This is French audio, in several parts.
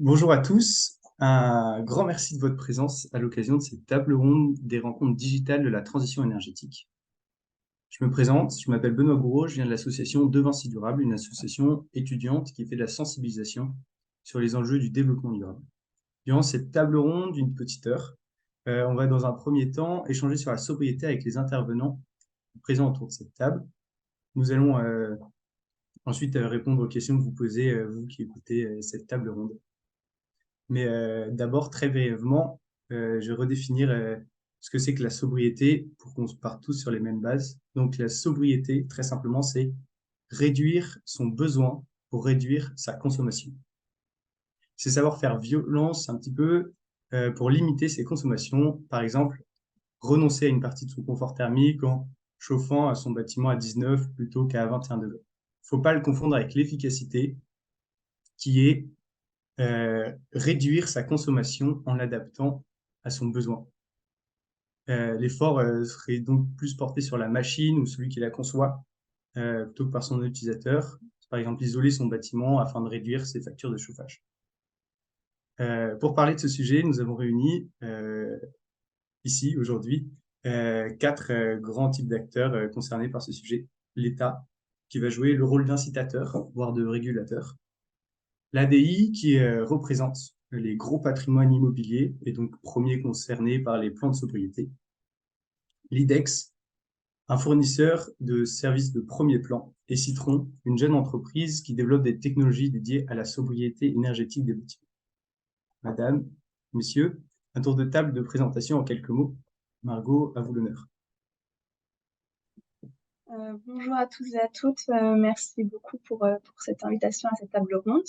Bonjour à tous, un grand merci de votre présence à l'occasion de cette table ronde des rencontres digitales de la transition énergétique. Je me présente, je m'appelle Benoît Gouraud, je viens de l'association De Vinci Durable, une association étudiante qui fait de la sensibilisation sur les enjeux du développement durable. Durant cette table ronde d'une petite heure, on va dans un premier temps échanger sur la sobriété avec les intervenants présents autour de cette table. Nous allons ensuite répondre aux questions que vous posez, vous qui écoutez cette table ronde. Mais d'abord, très brièvement, je vais redéfinir ce que c'est que la sobriété pour qu'on se parte tous sur les mêmes bases. Donc la sobriété, très simplement, c'est réduire son besoin pour réduire sa consommation. C'est savoir faire violence un petit peu pour limiter ses consommations. Par exemple, renoncer à une partie de son confort thermique en chauffant son bâtiment à 19 plutôt qu'à 21 degrés. Il ne faut pas le confondre avec l'efficacité qui est réduire sa consommation en l'adaptant à son besoin. L'effort serait donc plus porté sur la machine ou celui qui la conçoit plutôt que par son utilisateur. Par exemple, isoler son bâtiment afin de réduire ses factures de chauffage. Pour parler de ce sujet, nous avons réuni ici aujourd'hui quatre grands types d'acteurs concernés par ce sujet. L'État, qui va jouer le rôle d'incitateur, voire de régulateur. L'ADI qui représente les gros patrimoines immobiliers et donc premier concerné par les plans de sobriété. L'IDEX, un fournisseur de services de premier plan. Et Citron, une jeune entreprise qui développe des technologies dédiées à la sobriété énergétique des bâtiments. Madame, Messieurs, un tour de table de présentation en quelques mots. Margot, à vous l'honneur. Bonjour à tous et à toutes. Merci beaucoup pour cette invitation à cette table ronde.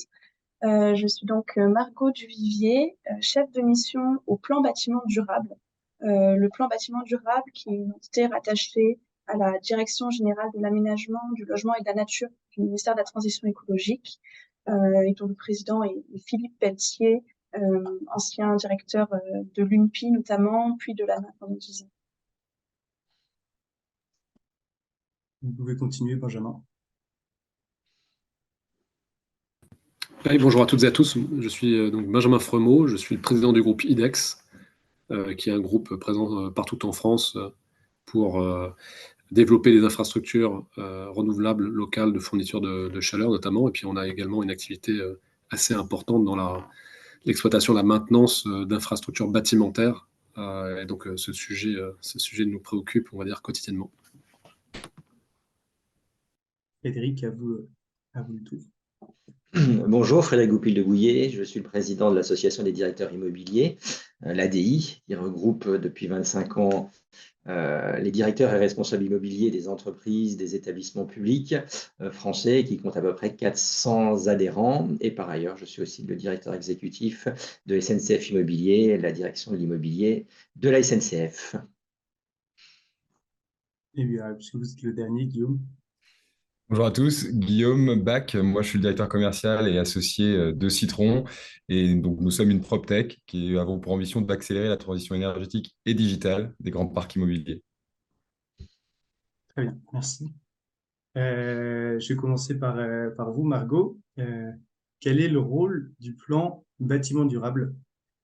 Je suis donc Margot Duvivier, chef de mission au plan bâtiment durable. Le plan bâtiment durable qui est une entité rattachée à la Direction générale de l'aménagement, du logement et de la nature du ministère de la Transition écologique, et dont le président est Philippe Pelletier, ancien directeur de l'UNPI notamment, puis de l'ANA pendant 10 ans. Vous pouvez continuer, Benjamin. Bonjour à toutes et à tous, je suis donc Benjamin Fremeau, je suis le président du groupe IDEX, qui est un groupe présent partout en France pour développer des infrastructures renouvelables locales de fourniture de chaleur notamment, et puis on a également une activité assez importante dans l'exploitation, la maintenance d'infrastructures bâtimentaires, et donc ce sujet nous préoccupe, on va dire, quotidiennement. Frédéric, à vous le tour. Bonjour, Frédéric Goupil de Gouillet, je suis le président de l'Association des directeurs immobiliers, l'ADI, qui regroupe depuis 25 ans les directeurs et responsables immobiliers des entreprises, des établissements publics français, qui compte à peu près 400 adhérents. Et par ailleurs, je suis aussi le directeur exécutif de SNCF Immobilier, la direction de l'immobilier de la SNCF. Et puisque vous êtes le dernier, Guillaume. Bonjour à tous, Guillaume Bach, moi je suis le directeur commercial et associé de Citron et donc nous sommes une PropTech qui avons pour ambition d'accélérer la transition énergétique et digitale des grands parcs immobiliers. Très bien, merci. Je vais commencer par vous, Margot. Quel est le rôle du plan bâtiment durable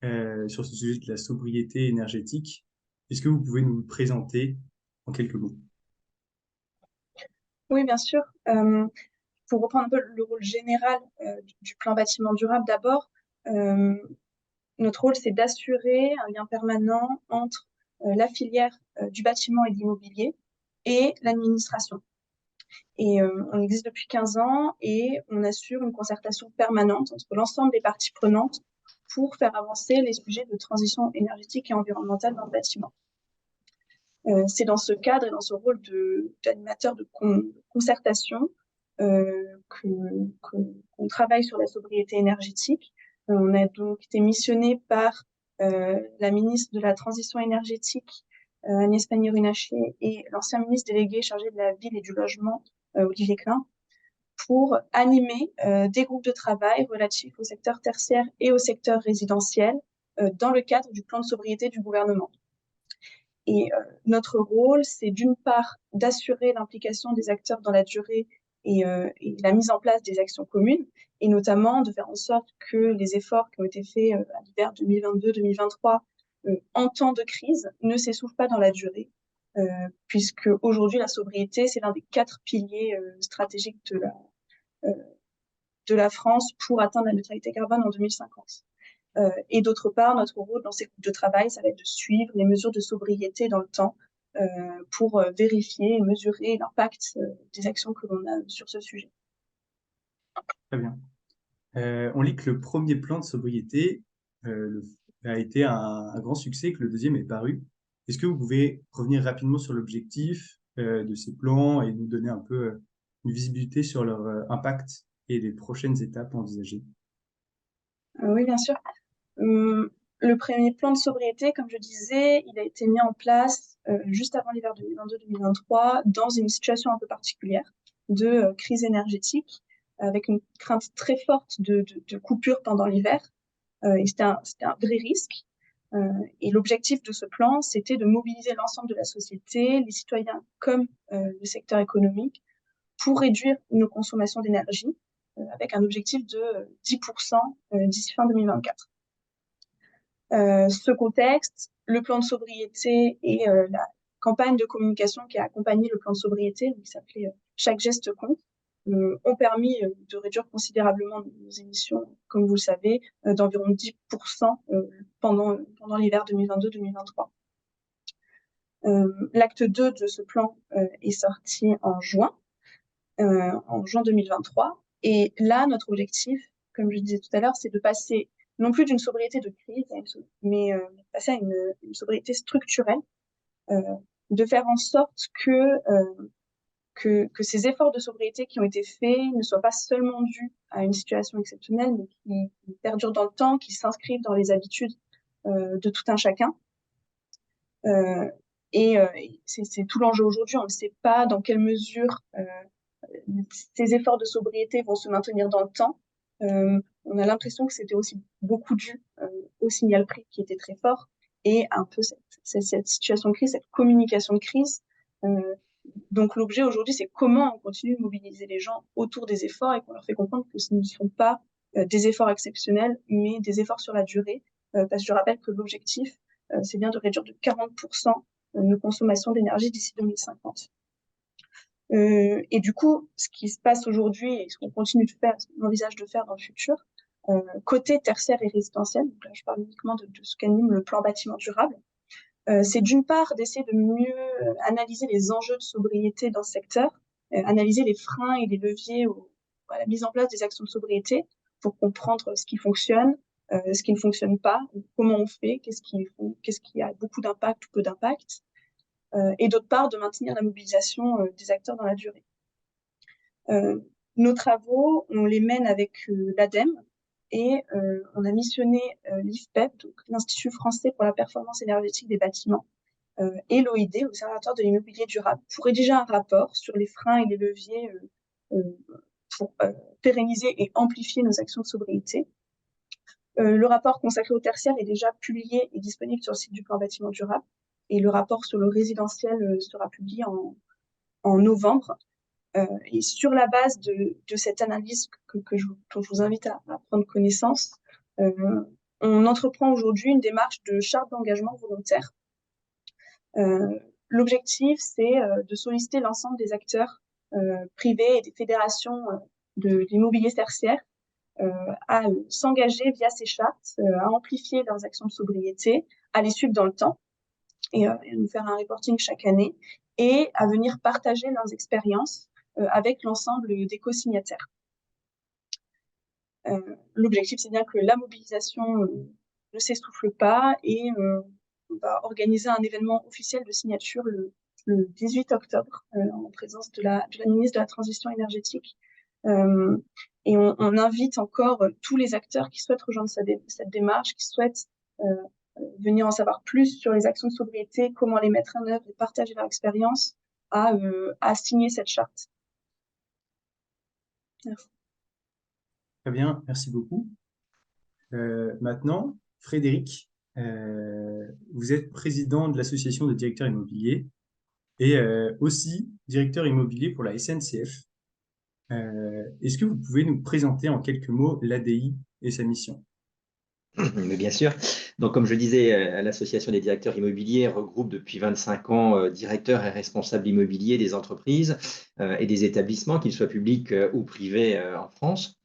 sur ce sujet de la sobriété énergétique? Est-ce que vous pouvez nous le présenter en quelques mots? Oui, bien sûr. Pour reprendre un peu le rôle général du plan bâtiment durable d'abord, notre rôle, c'est d'assurer un lien permanent entre la filière du bâtiment et de l'immobilier et l'administration. Et on existe depuis 15 ans et on assure une concertation permanente entre l'ensemble des parties prenantes pour faire avancer les sujets de transition énergétique et environnementale dans le bâtiment. C'est dans ce cadre et dans ce rôle d'animateur de concertation qu'on travaille sur la sobriété énergétique. On a donc été missionné par la ministre de la Transition énergétique, Agnès Pannier-Runacher, et l'ancien ministre délégué chargé de la ville et du logement, Olivier Klein, pour animer des groupes de travail relatifs au secteur tertiaire et au secteur résidentiel dans le cadre du plan de sobriété du gouvernement. Et notre rôle, c'est d'une part d'assurer l'implication des acteurs dans la durée et la mise en place des actions communes, et notamment de faire en sorte que les efforts qui ont été faits à l'hiver 2022-2023 en temps de crise ne s'essoufflent pas dans la durée, puisque aujourd'hui la sobriété, c'est l'un des 4 piliers stratégiques de la France pour atteindre la neutralité carbone en 2050. Et d'autre part, notre rôle dans ces groupes de travail, ça va être de suivre les mesures de sobriété dans le temps pour vérifier et mesurer l'impact des actions que l'on a sur ce sujet. Très bien. On lit que le premier plan de sobriété a été un grand succès, que le deuxième est paru. Est-ce que vous pouvez revenir rapidement sur l'objectif de ces plans et nous donner un peu une visibilité sur leur impact et les prochaines étapes envisagées? Oui, bien sûr. Le premier plan de sobriété, comme je disais, il a été mis en place juste avant l'hiver 2022-2023 dans une situation un peu particulière de crise énergétique, avec une crainte très forte de coupure pendant l'hiver. Et c'était un vrai risque. Et l'objectif de ce plan, c'était de mobiliser l'ensemble de la société, les citoyens comme le secteur économique, pour réduire nos consommations d'énergie, avec un objectif de 10% d'ici fin 2024. Ce contexte, le plan de sobriété et la campagne de communication qui a accompagné le plan de sobriété, qui s'appelait Chaque geste compte, ont permis de réduire considérablement nos émissions, comme vous le savez, d'environ 10% pendant l'hiver 2022-2023. L'acte 2 de ce plan est sorti en juin 2023. Et là, notre objectif, comme je disais tout à l'heure, c'est de passer non plus d'une sobriété de crise, mais passer à une sobriété structurelle, de faire en sorte que ces efforts de sobriété qui ont été faits ne soient pas seulement dus à une situation exceptionnelle, mais qui perdurent dans le temps, qui s'inscrivent dans les habitudes de tout un chacun. Et c'est tout l'enjeu aujourd'hui. On ne sait pas dans quelle mesure ces efforts de sobriété vont se maintenir dans le temps. On a l'impression que c'était aussi beaucoup dû au signal prix qui était très fort et un peu cette situation de crise, cette communication de crise. Donc l'objet aujourd'hui, c'est comment on continue de mobiliser les gens autour des efforts et qu'on leur fait comprendre que ce ne sont pas des efforts exceptionnels, mais des efforts sur la durée. Parce que je rappelle que l'objectif, c'est bien de réduire de 40% nos consommations d'énergie d'ici 2050. Et du coup, ce qui se passe aujourd'hui et ce qu'on continue de faire, ce qu'on envisage de faire dans le futur, côté tertiaire et résidentiel, donc là je parle uniquement de ce qu'anime le plan bâtiment durable, c'est d'une part d'essayer de mieux analyser les enjeux de sobriété dans ce secteur, analyser les freins et les leviers à la mise en place des actions de sobriété pour comprendre ce qui fonctionne, ce qui ne fonctionne pas, comment on fait, qu'est-ce qui a beaucoup d'impact ou peu d'impact, et d'autre part de maintenir la mobilisation des acteurs dans la durée. Nos travaux, on les mène avec l'ADEME et on a missionné l'IFPEP, donc l'Institut français pour la performance énergétique des bâtiments, et l'OID, l'Observatoire de l'immobilier durable, pour rédiger un rapport sur les freins et les leviers pour pérenniser et amplifier nos actions de sobriété. Le rapport consacré au tertiaire est déjà publié et disponible sur le site du plan bâtiment durable, et le rapport sur le résidentiel sera publié en novembre. Et sur la base de cette analyse dont je vous invite à prendre connaissance, on entreprend aujourd'hui une démarche de charte d'engagement volontaire. L'objectif, c'est de solliciter l'ensemble des acteurs privés et des fédérations de l'immobilier tertiaire à s'engager via ces chartes, à amplifier leurs actions de sobriété, à les suivre dans le temps et à nous faire un reporting chaque année et à venir partager leurs expériences avec l'ensemble des co-signataires. L'objectif, c'est bien que la mobilisation ne s'essouffle pas et on va organiser un événement officiel de signature le 18 octobre en présence de la ministre de la Transition énergétique. Et on invite encore tous les acteurs qui souhaitent rejoindre cette démarche, qui souhaitent venir en savoir plus sur les actions de sobriété, comment les mettre en œuvre et partager leur expérience, à signer cette charte. Merci. Très bien, merci beaucoup. Maintenant, Frédéric, vous êtes président de l'association de directeurs immobiliers et aussi directeur immobilier pour la SNCF. Est-ce que vous pouvez nous présenter en quelques mots l'ADI et sa mission? Mais bien sûr. Donc, comme je disais, l'Association des directeurs immobiliers regroupe depuis 25 ans directeurs et responsables immobiliers des entreprises et des établissements, qu'ils soient publics ou privés en France.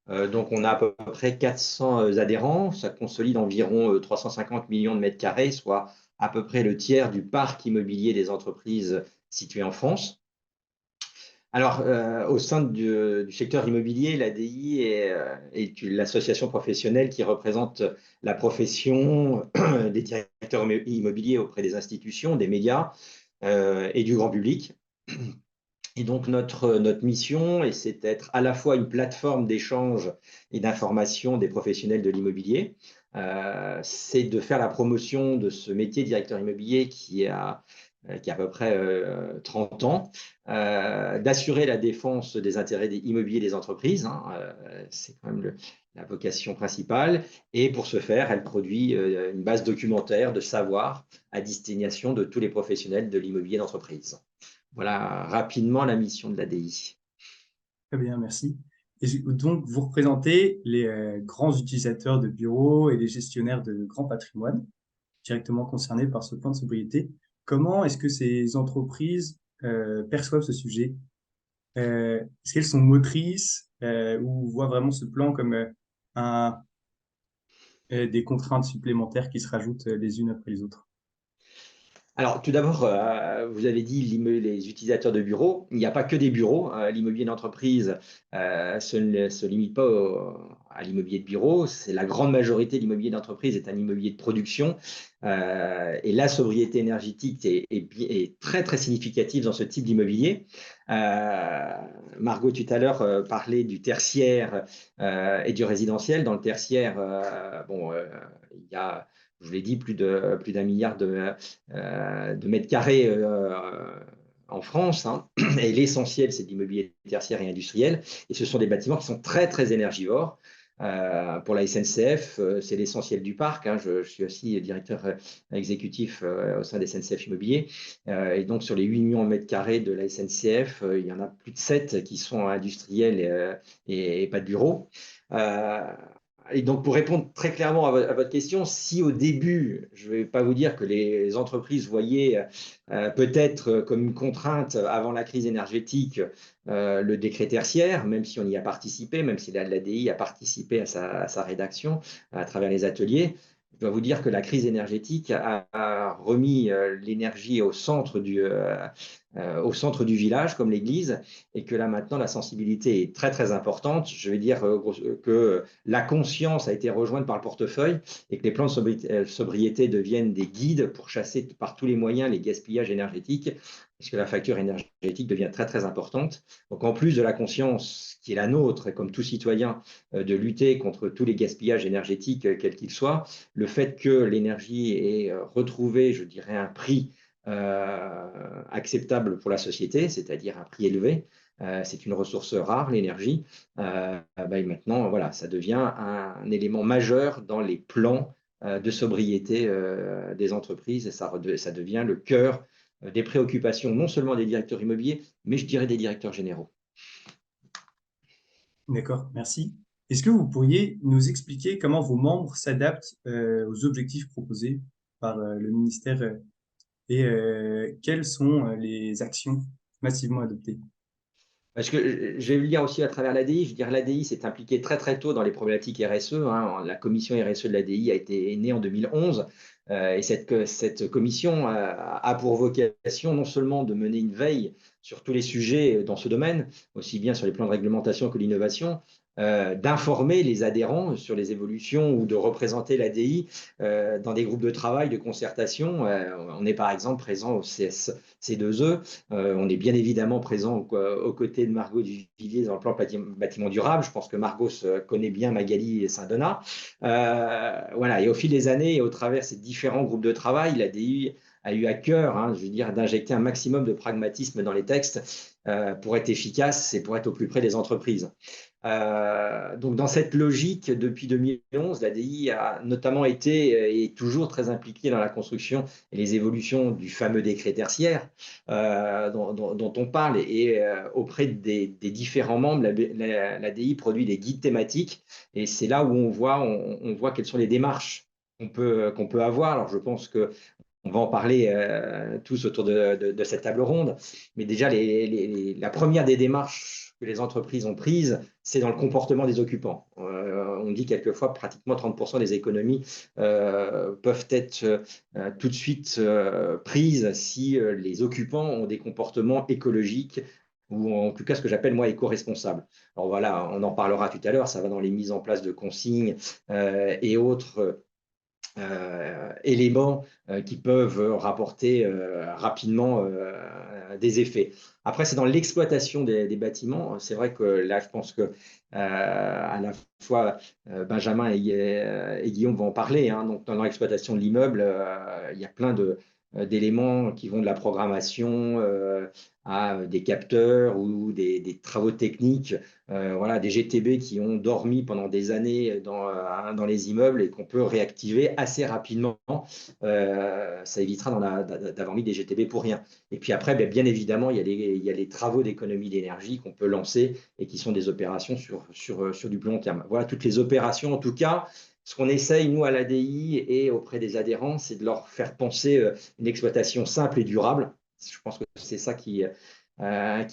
Donc, on a à peu près 400 adhérents. Ça consolide environ 350 millions de mètres carrés, soit à peu près le tiers du parc immobilier des entreprises situées en France. Alors, au sein du secteur immobilier, l'ADI est l'association professionnelle qui représente la profession des directeurs immobiliers auprès des institutions, des médias et du grand public. Et donc, notre mission, et c'est d'être à la fois une plateforme d'échange et d'information des professionnels de l'immobilier, c'est de faire la promotion de ce métier de directeur immobilier qui a à peu près 30 ans, d'assurer la défense des intérêts immobiliers des entreprises, hein, c'est quand même la vocation principale, et pour ce faire, elle produit une base documentaire de savoir à destination de tous les professionnels de l'immobilier d'entreprise. Voilà rapidement la mission de l'ADI. Très bien, merci. Et donc, vous représentez les grands utilisateurs de bureaux et les gestionnaires de grands patrimoines directement concernés par ce plan de sobriété. Comment est-ce que ces entreprises perçoivent ce sujet? Est-ce qu'elles sont motrices ou voient vraiment ce plan comme un, des contraintes supplémentaires qui se rajoutent les unes après les autres? Alors, tout d'abord, vous avez dit les utilisateurs de bureaux. Il n'y a pas que des bureaux. L'immobilier d'entreprise se limite pas à l'immobilier de bureau. C'est la grande majorité de l'immobilier d'entreprise est un immobilier de production. Et la sobriété énergétique est très, très significative dans ce type d'immobilier. Margot, tout à l'heure, parlait du tertiaire et du résidentiel. Dans le tertiaire, il y a, je l'ai dit, plus d'un milliard de mètres carrés en France, hein. Et l'essentiel, c'est de l'immobilier tertiaire et industriel. Et ce sont des bâtiments qui sont très, très énergivores. Pour la SNCF, c'est l'essentiel du parc, hein. Je suis aussi directeur exécutif au sein des SNCF Immobilier. Et donc, sur les 8 millions de mètres carrés de la SNCF, il y en a plus de 7 qui sont industriels et pas de bureaux. Et donc, pour répondre très clairement à votre question, si au début, je ne vais pas vous dire que les entreprises voyaient peut-être comme une contrainte avant la crise énergétique le décret tertiaire, même si on y a participé, même si l'ADI a participé à sa rédaction à travers les ateliers, je dois vous dire que la crise énergétique a remis l'énergie au centre du village, comme l'église, et que là maintenant la sensibilité est très très importante. Je vais dire que la conscience a été rejointe par le portefeuille et que les plans de sobriété deviennent des guides pour chasser par tous les moyens les gaspillages énergétiques, puisque la facture énergétique devient très très importante. Donc en plus de la conscience qui est la nôtre, comme tout citoyen, de lutter contre tous les gaspillages énergétiques, quels qu'ils soient, le fait que l'énergie ait retrouvé, je dirais, un prix acceptable pour la société, c'est-à-dire un prix élevé. C'est une ressource rare, l'énergie. Maintenant, voilà, ça devient un élément majeur dans les plans de sobriété des entreprises et ça devient le cœur des préoccupations, non seulement des directeurs immobiliers, mais je dirais des directeurs généraux. D'accord, merci. Est-ce que vous pourriez nous expliquer comment vos membres s'adaptent aux objectifs proposés par le ministère et quelles sont les actions massivement adoptées? Parce que je vais le dire aussi à travers l'ADI, je veux dire l'ADI s'est impliquée très très tôt dans les problématiques RSE, hein. La commission RSE de l'ADI a été née en 2011 et cette commission a pour vocation non seulement de mener une veille sur tous les sujets dans ce domaine, aussi bien sur les plans de réglementation que l'innovation, d'informer les adhérents sur les évolutions ou de représenter l'ADI dans des groupes de travail, de concertation. On est par exemple présent au C2E. On est bien évidemment présent aux côtés de Margot Duvillier dans le plan bâtiment durable. Je pense que Margot connaît bien Magali et Saint-Donat. Voilà. Et au fil des années et au travers de ces différents groupes de travail, l'ADI a eu à cœur, hein, je veux dire, d'injecter un maximum de pragmatisme dans les textes pour être efficace et pour être au plus près des entreprises. Donc, dans cette logique, depuis 2011, l'ADI a notamment été et est toujours très impliquée dans la construction et les évolutions du fameux décret tertiaire dont on parle. Et auprès des différents membres, l'ADI produit des guides thématiques. Et c'est là où on voit quelles sont les démarches qu'on peut avoir. Alors, je pense que on va en parler tous autour de cette table ronde. Mais déjà, la première des démarches que les entreprises ont prises, c'est dans le comportement des occupants. On dit quelquefois pratiquement 30% des économies peuvent être tout de suite prises si les occupants ont des comportements écologiques ou en tout cas ce que j'appelle moi éco-responsables. Alors voilà, on en parlera tout à l'heure, ça va dans les mises en place de consignes et autres éléments qui peuvent rapporter rapidement des effets. Après, c'est dans l'exploitation des bâtiments. C'est vrai que là, je pense que à la fois Benjamin et Guillaume vont en parler. Hein. Donc, dans l'exploitation de l'immeuble, il y a plein d'éléments qui vont de la programmation à des capteurs ou des travaux techniques, voilà, des GTB qui ont dormi pendant des années dans les immeubles et qu'on peut réactiver assez rapidement. Ça évitera d'avoir mis des GTB pour rien. Et puis après, bien évidemment, il y a les travaux d'économie d'énergie qu'on peut lancer et qui sont des opérations sur du plus long terme. Voilà toutes les opérations, en tout cas. Ce qu'on essaye, nous, à l'ADI et auprès des adhérents, c'est de leur faire penser une exploitation simple et durable. Je pense que c'est ça qui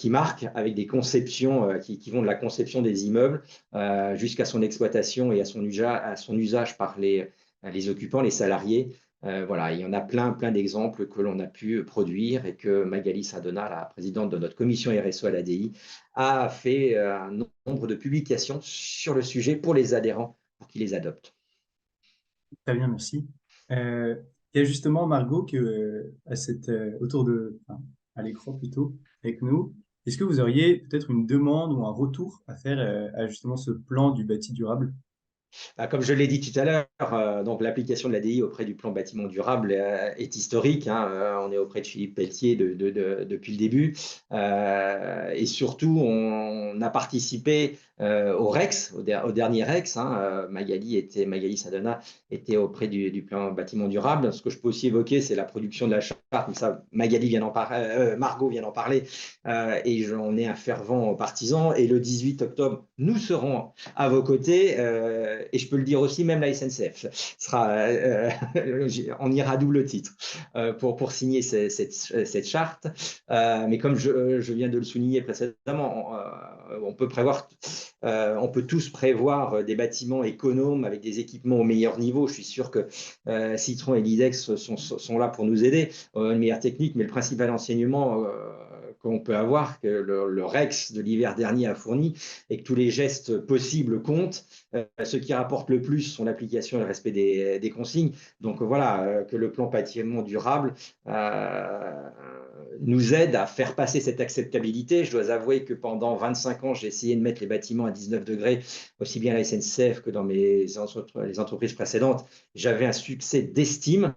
marque, avec des conceptions qui vont de la conception des immeubles jusqu'à son exploitation et à son usage par les occupants, les salariés. Voilà, il y en a plein d'exemples que l'on a pu produire et que Magali Sadona, la présidente de notre commission RSE à l'ADI, a fait un nombre de publications sur le sujet pour les adhérents, pour qu'ils les adoptent. Très bien, merci. Il y a justement Margot à l'écran plutôt, avec nous. Est-ce que vous auriez peut-être une demande ou un retour à faire à justement ce plan du bâti durable? Comme je l'ai dit tout à l'heure, donc l'application de l'ADI auprès du plan bâtiment durable est historique. Hein, on est auprès de Philippe Pelletier depuis le début. Et surtout, on a participé au REX, au dernier REX. Hein, Magali Sadona était auprès du plan bâtiment durable. Ce que je peux aussi évoquer, c'est la production de la charte. Comme ça, Margot vient d'en parler. Et j'en ai un fervent partisan. Et le 18 octobre, nous serons à vos côtés. Et je peux le dire aussi, même la SNCF on ira à double titre pour signer cette charte. Mais comme je viens de le souligner précédemment, on peut tous prévoir des bâtiments économes avec des équipements au meilleur niveau. Je suis sûr que Citron et l'IDEX sont là pour nous aider, une meilleure technique, mais le principal enseignement qu'on peut avoir, que le REX de l'hiver dernier a fourni, et que tous les gestes possibles comptent. Ce qui rapporte le plus sont l'application et le respect des consignes. Donc voilà, que le plan bâtiment durable nous aide à faire passer cette acceptabilité. Je dois avouer que pendant 25 ans, j'ai essayé de mettre les bâtiments à 19 degrés, aussi bien à la SNCF que dans les entreprises précédentes. J'avais un succès d'estime.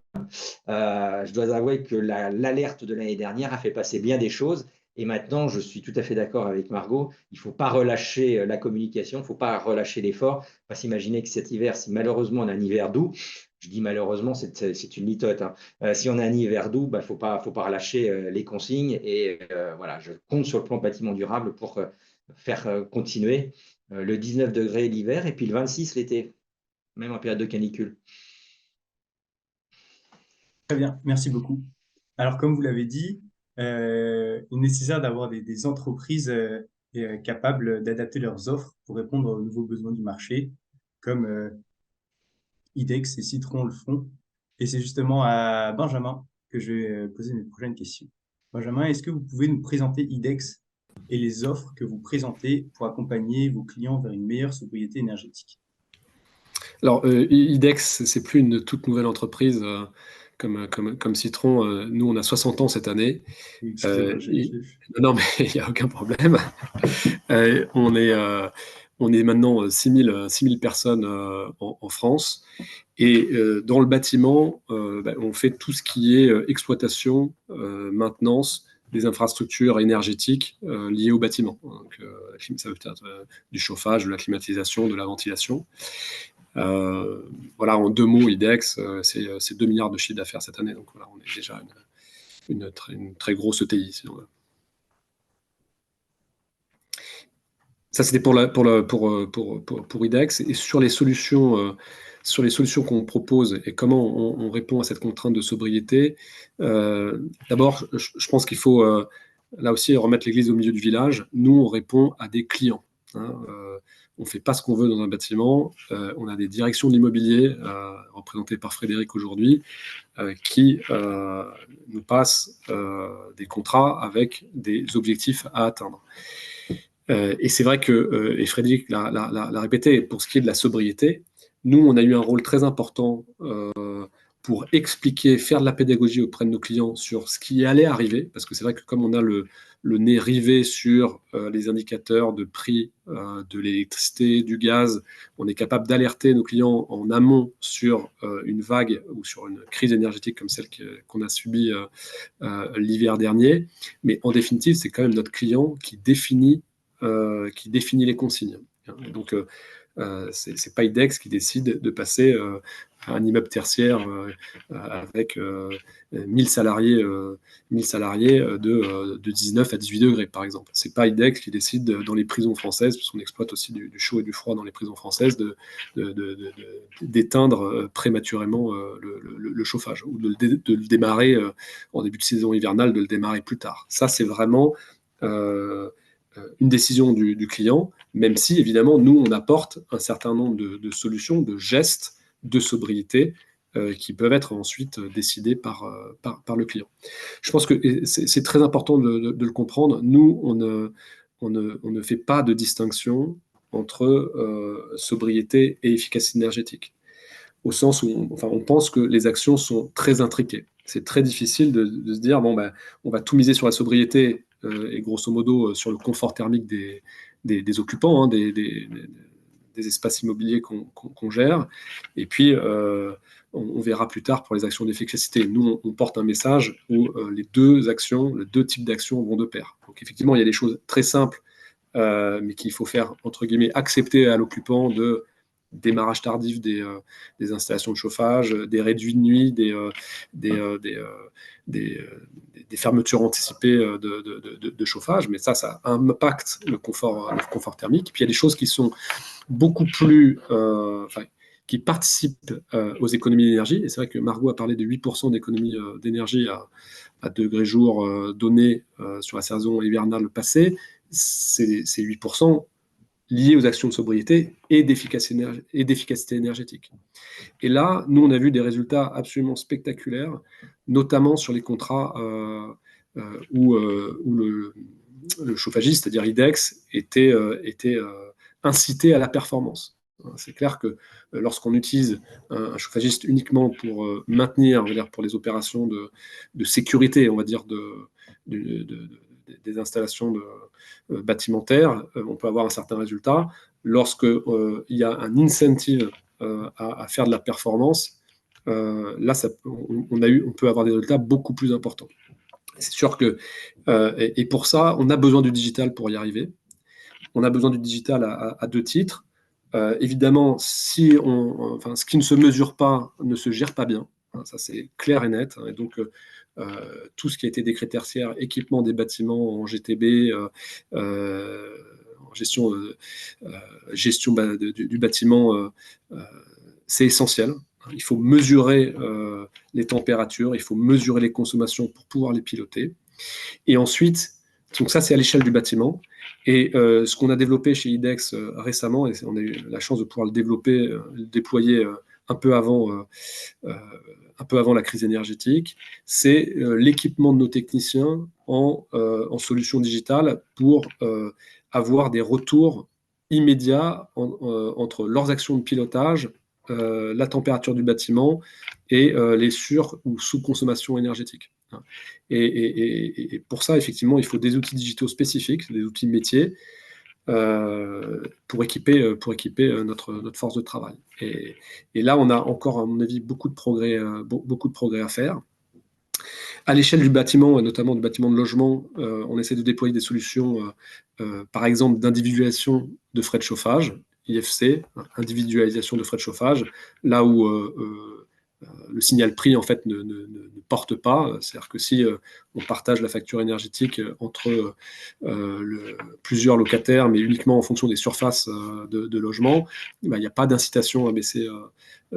Je dois avouer que l'alerte de l'année dernière a fait passer bien des choses. Et maintenant, je suis tout à fait d'accord avec Margot, il ne faut pas relâcher la communication, il ne faut pas relâcher l'effort. Il faut s'imaginer que cet hiver, si malheureusement on a un hiver doux, je dis malheureusement, c'est une litote, hein. Si on a un hiver doux, il ne faut pas relâcher les consignes. Et voilà, je compte sur le plan bâtiment durable pour faire continuer le 19 degrés l'hiver et puis le 26 l'été, même en période de canicule. Très bien, merci beaucoup. Alors, comme vous l'avez dit, il est nécessaire d'avoir des entreprises capables d'adapter leurs offres pour répondre aux nouveaux besoins du marché, comme IDEX et Citron le font. Et c'est justement à Benjamin que je vais poser mes prochaines questions. Benjamin, est-ce que vous pouvez nous présenter IDEX et les offres que vous présentez pour accompagner vos clients vers une meilleure sobriété énergétique? Alors, IDEX, c'est plus une toute nouvelle entreprise comme Citron. Nous, on a 60 ans cette année. Oui, excusez-moi, non, mais il n'y a aucun problème. On est maintenant 6000 personnes en France. Et dans le bâtiment, on fait tout ce qui est exploitation, maintenance des infrastructures énergétiques liées au bâtiment. Donc, ça veut dire du chauffage, de la climatisation, de la ventilation. Voilà, en 2 mots, IDEX, c'est 2 milliards de chiffre d'affaires cette année. Donc voilà, on est déjà une très grosse ETI, si on veut. Ça, c'était pour IDEX. Et sur les solutions qu'on propose et comment on répond à cette contrainte de sobriété, d'abord, je pense qu'il faut là aussi remettre l'église au milieu du village. Nous, on répond à des clients. On ne fait pas ce qu'on veut dans un bâtiment. On a des directions de l'immobilier, représentées par Frédéric aujourd'hui, qui nous passent des contrats avec des objectifs à atteindre. Et c'est vrai que, et Frédéric l'a répété, pour ce qui est de la sobriété, nous, on a eu un rôle très important pour expliquer, faire de la pédagogie auprès de nos clients sur ce qui allait arriver, parce que c'est vrai que comme on a le nez rivé sur les indicateurs de prix de l'électricité, du gaz, on est capable d'alerter nos clients en amont sur une vague ou sur une crise énergétique comme celle qu'on a subie l'hiver dernier. Mais en définitive, c'est quand même notre client qui définit les consignes. Et donc, c'est pas IDEX qui décide de passer à un immeuble tertiaire avec 1000 salariés, de 19 à 18 degrés, par exemple. C'est pas IDEX qui décide dans les prisons françaises, puisqu'on exploite aussi du chaud et du froid dans les prisons françaises, d'éteindre prématurément le chauffage, ou de le démarrer en début de saison hivernale, de le démarrer plus tard. Ça, c'est vraiment une décision du client, même si, évidemment, nous, on apporte un certain nombre de solutions, de gestes de sobriété qui peuvent être ensuite décidés par le client. Je pense que c'est très important de le comprendre. Nous, on ne fait pas de distinction entre sobriété et efficacité énergétique, au sens où on pense que les actions sont très intriquées. C'est très difficile de se dire, bon, on va tout miser sur la sobriété et grosso modo sur le confort thermique des occupants, des espaces immobiliers qu'on gère. Et puis, on verra plus tard pour les actions d'efficacité. Nous, on porte un message où les deux types d'actions vont de pair. Donc, effectivement, il y a des choses très simples, mais qu'il faut faire, entre guillemets, accepter à l'occupant de démarrage tardif des installations de chauffage, des réduits de nuit, des fermetures anticipées de chauffage, mais ça impacte le confort thermique. Puis il y a des choses qui sont beaucoup plus, qui participent aux économies d'énergie. Et c'est vrai que Margot a parlé de 8% d'économie d'énergie à degrés jour donnés sur la saison hivernale passée. C'est 8% liés aux actions de sobriété et d'efficacité énergétique. Et là, nous, on a vu des résultats absolument spectaculaires, notamment sur les contrats où le chauffagiste, c'est-à-dire IDEX, était incité à la performance. C'est clair que lorsqu'on utilise un chauffagiste uniquement pour maintenir, on va dire, pour les opérations de sécurité, on va dire, des installations bâtimentaires, on peut avoir un certain résultat. Lorsqu'il y a un incentive à faire de la performance, là, on peut avoir des résultats beaucoup plus importants. C'est sûr que, et pour ça, on a besoin du digital pour y arriver. On a besoin du digital à 2 titres. Évidemment, ce qui ne se mesure pas ne se gère pas bien. Ça, c'est clair et net. Et donc, tout ce qui a été décret tertiaire, équipement des bâtiments en GTB, en gestion du bâtiment, c'est essentiel. Il faut mesurer les températures, il faut mesurer les consommations pour pouvoir les piloter. Et ensuite, donc ça, c'est à l'échelle du bâtiment. Et ce qu'on a développé chez IDEX récemment, et on a eu la chance de pouvoir le déployer un peu avant la crise énergétique, c'est l'équipement de nos techniciens en solutions digitales pour avoir des retours immédiats entre leurs actions de pilotage, la température du bâtiment et les sur- ou sous-consommations énergétiques. Et pour ça, effectivement, il faut des outils digitaux spécifiques, des outils métiers, pour équiper notre force de travail. Et là, on a encore, à mon avis, beaucoup de progrès à faire. À l'échelle du bâtiment, notamment du bâtiment de logement, on essaie de déployer des solutions, par exemple, d'individualisation de frais de chauffage, IFC, individualisation de frais de chauffage, là où le signal prix en fait ne porte pas. C'est-à-dire que si on partage la facture énergétique entre plusieurs locataires, mais uniquement en fonction des surfaces de logement, il n'y a pas d'incitation à baisser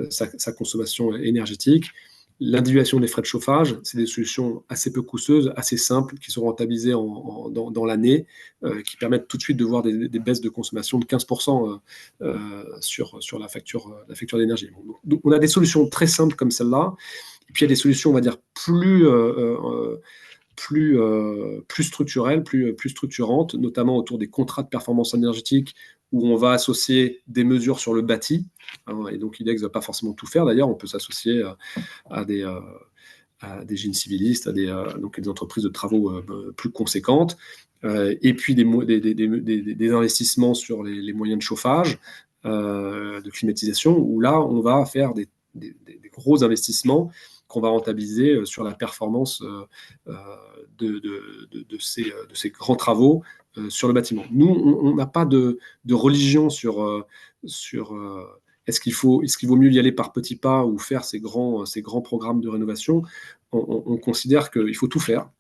sa consommation énergétique. L'individualisation des frais de chauffage, c'est des solutions assez peu coûteuses, assez simples, qui sont rentabilisées dans l'année, qui permettent tout de suite de voir des baisses de consommation de 15% sur la facture d'énergie. Donc, on a des solutions très simples comme celle-là, et puis il y a des solutions, on va dire, plus structurelles, plus structurantes, notamment autour des contrats de performance énergétique, où on va associer des mesures sur le bâti. Et donc, IDEX ne va pas forcément tout faire. D'ailleurs, on peut s'associer à des génies civilistes, donc des entreprises de travaux plus conséquentes, et puis des investissements sur les moyens de chauffage, de climatisation, où là, on va faire des gros investissements qu'on va rentabiliser sur la performance de ces grands travaux sur le bâtiment. Nous, on n'a pas de religion sur est-ce qu'il vaut mieux y aller par petits pas ou faire ces grands programmes de rénovation. On considère qu'il faut tout faire.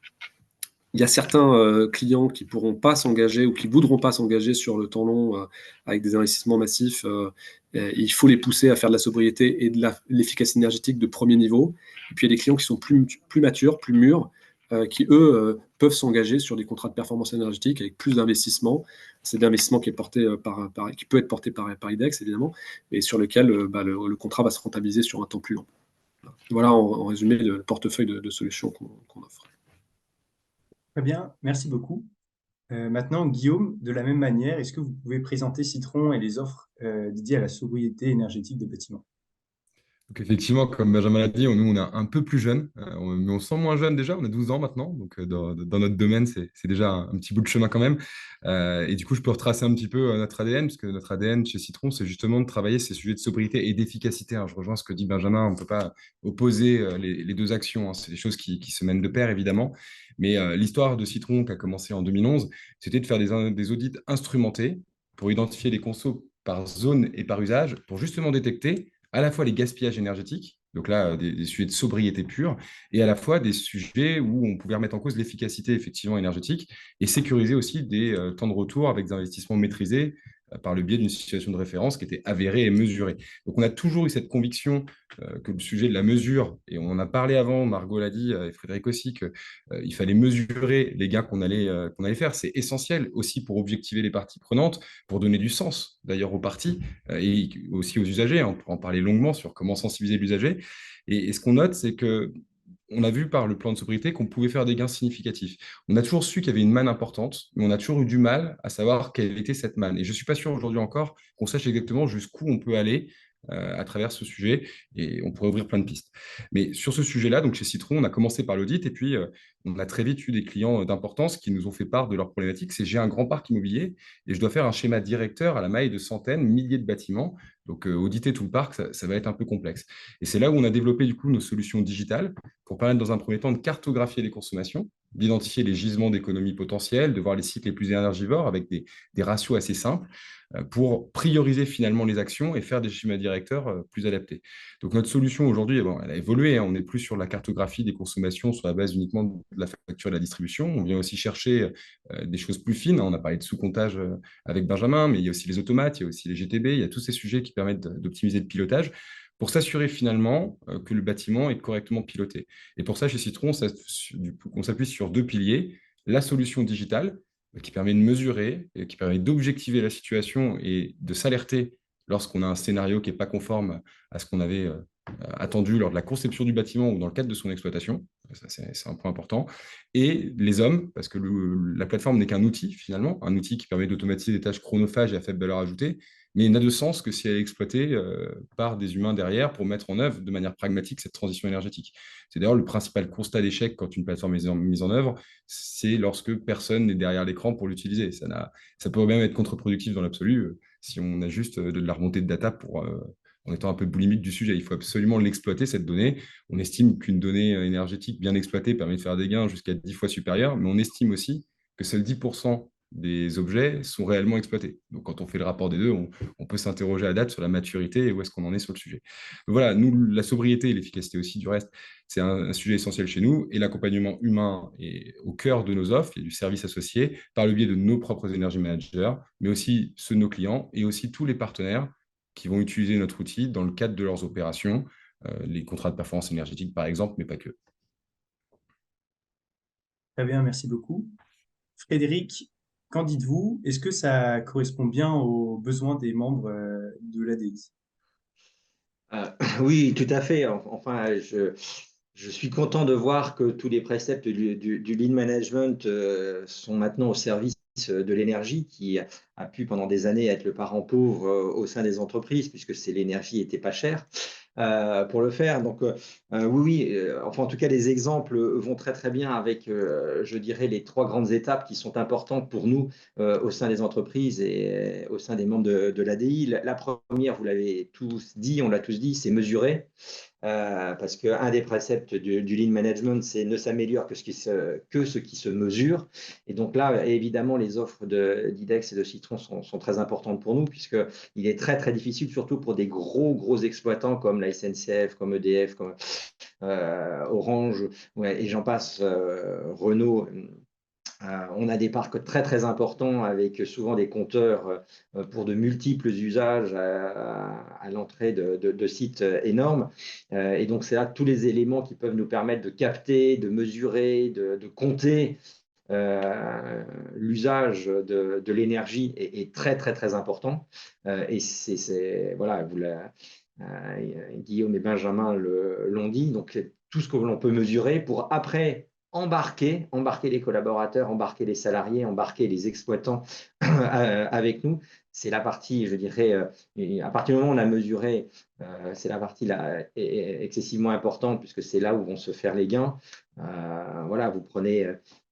Il y a certains clients qui ne pourront pas s'engager ou qui ne voudront pas s'engager sur le temps long avec des investissements massifs. Il faut les pousser à faire de la sobriété et de l'efficacité énergétique de premier niveau. Et puis il y a des clients qui sont plus matures, plus mûrs, qui, eux, peuvent s'engager sur des contrats de performance énergétique avec plus d'investissement. C'est d'investissement qui peut être porté par IDEX, évidemment, et sur lequel le contrat va se rentabiliser sur un temps plus long. Voilà, en résumé, le portefeuille de solutions qu'on offre. Très bien, merci beaucoup. Maintenant, Guillaume, de la même manière, est-ce que vous pouvez présenter Citron et les offres dédiées à la sobriété énergétique des bâtiments? Donc effectivement, comme Benjamin l'a dit, nous, on est un peu plus jeune, mais on se sent moins jeune déjà, on a 12 ans maintenant, donc dans notre domaine, c'est déjà un petit bout de chemin quand même. Et du coup, je peux retracer un petit peu notre ADN, parce que notre ADN chez Citron, c'est justement de travailler ces sujets de sobriété et d'efficacité. Je rejoins ce que dit Benjamin, on ne peut pas opposer les deux actions, c'est des choses qui se mènent de pair, évidemment. Mais l'histoire de Citron, qui a commencé en 2011, c'était de faire des audits instrumentés pour identifier les consos par zone et par usage, pour justement détecter à la fois les gaspillages énergétiques, donc là, des sujets de sobriété pure, et à la fois des sujets où on pouvait remettre en cause l'efficacité effectivement énergétique et sécuriser aussi des temps de retour avec des investissements maîtrisés par le biais d'une situation de référence qui était avérée et mesurée. Donc on a toujours eu cette conviction que le sujet de la mesure, et on en a parlé avant, Margot l'a dit, et Frédéric aussi, qu'il fallait mesurer les gains qu'on allait faire. C'est essentiel aussi pour objectiver les parties prenantes, pour donner du sens d'ailleurs aux parties et aussi aux usagers. On pourra en parler longuement sur comment sensibiliser l'usager. Et ce qu'on note, c'est que on a vu par le plan de sobriété qu'on pouvait faire des gains significatifs. On a toujours su qu'il y avait une manne importante, mais on a toujours eu du mal à savoir quelle était cette manne. Et je ne suis pas sûr aujourd'hui encore qu'on sache exactement jusqu'où on peut aller à travers ce sujet, et on pourrait ouvrir plein de pistes. Mais sur ce sujet-là, donc chez Citron, on a commencé par l'audit, et puis on a très vite eu des clients d'importance qui nous ont fait part de leurs problématiques. C'est j'ai un grand parc immobilier, et je dois faire un schéma directeur à la maille de centaines, milliers de bâtiments. Donc auditer tout le parc, ça va être un peu complexe. Et c'est là où on a développé du coup nos solutions digitales pour permettre dans un premier temps de cartographier les consommations, d'identifier les gisements d'économie potentiels, de voir les sites les plus énergivores avec des ratios assez simples, pour prioriser finalement les actions et faire des schémas directeurs plus adaptés. Donc notre solution aujourd'hui, elle a évolué. On n'est plus sur la cartographie des consommations sur la base uniquement de la facture et de la distribution. On vient aussi chercher des choses plus fines. On a parlé de sous-comptage avec Benjamin, mais il y a aussi les automates, il y a aussi les GTB, il y a tous ces sujets qui permettent d'optimiser le pilotage pour s'assurer finalement que le bâtiment est correctement piloté. Et pour ça, chez Citron, on s'appuie sur deux piliers. La solution digitale, qui permet de mesurer, et qui permet d'objectiver la situation et de s'alerter lorsqu'on a un scénario qui n'est pas conforme à ce qu'on avait attendu lors de la conception du bâtiment ou dans le cadre de son exploitation. Ça, c'est un point important. Et les hommes, parce que la plateforme n'est qu'un outil, finalement, un outil qui permet d'automatiser des tâches chronophages et à faible valeur ajoutée, mais il n'a de sens que si elle est exploitée par des humains derrière pour mettre en œuvre de manière pragmatique cette transition énergétique. C'est d'ailleurs le principal constat d'échec quand une plateforme est mise en œuvre, c'est lorsque personne n'est derrière l'écran pour l'utiliser. Ça peut même être contre-productif dans l'absolu si on a juste de la remontée de data en étant un peu boulimique du sujet. Il faut absolument l'exploiter, cette donnée. On estime qu'une donnée énergétique bien exploitée permet de faire des gains jusqu'à 10 fois supérieurs, mais on estime aussi que seuls 10% des objets sont réellement exploités. Donc, quand on fait le rapport des deux, on peut s'interroger à date sur la maturité et où est-ce qu'on en est sur le sujet. Donc, voilà, nous, la sobriété et l'efficacité aussi du reste, c'est un sujet essentiel chez nous. Et l'accompagnement humain est au cœur de nos offres. Il y a du service associé par le biais de nos propres énergie managers, mais aussi ceux de nos clients et aussi tous les partenaires qui vont utiliser notre outil dans le cadre de leurs opérations, les contrats de performance énergétique par exemple, mais pas que. Très bien, merci beaucoup. Frédéric, qu'en dites-vous? Est-ce que ça correspond bien aux besoins des membres de l'ADI? Oui, tout à fait. Enfin, je suis content de voir que tous les préceptes du lean management sont maintenant au service de l'énergie qui a pu pendant des années être le parent pauvre au sein des entreprises puisque c'est l'énergie était pas chère pour le faire. Donc oui, enfin en tout cas les exemples vont très très bien avec, je dirais, les trois grandes étapes qui sont importantes pour nous au sein des entreprises et au sein des membres de l'ADI. La première, vous l'avez tous dit, on l'a tous dit, c'est mesurer. Parce qu'un des préceptes du lean management, c'est ne s'améliore que ce qui se mesure. Et donc là, évidemment, les offres d'IDEX et de Citron sont très importantes pour nous, puisqu'il est très, très difficile, surtout pour des gros exploitants comme la SNCF, comme EDF, comme Orange, ouais, et j'en passe, Renault. On a des parcs très très importants avec souvent des compteurs pour de multiples usages à l'entrée de sites énormes. Et donc, c'est là tous les éléments qui peuvent nous permettre de capter, de mesurer, de compter l'usage de l'énergie est très très très important. Et voilà, Guillaume et Benjamin l'ont dit. Donc, tout ce que l'on peut mesurer pour après embarquer les collaborateurs, embarquer les salariés, embarquer les exploitants avec nous. C'est la partie, je dirais, à partir du moment où on a mesuré, c'est la partie là, excessivement importante puisque c'est là où vont se faire les gains. Voilà, vous prenez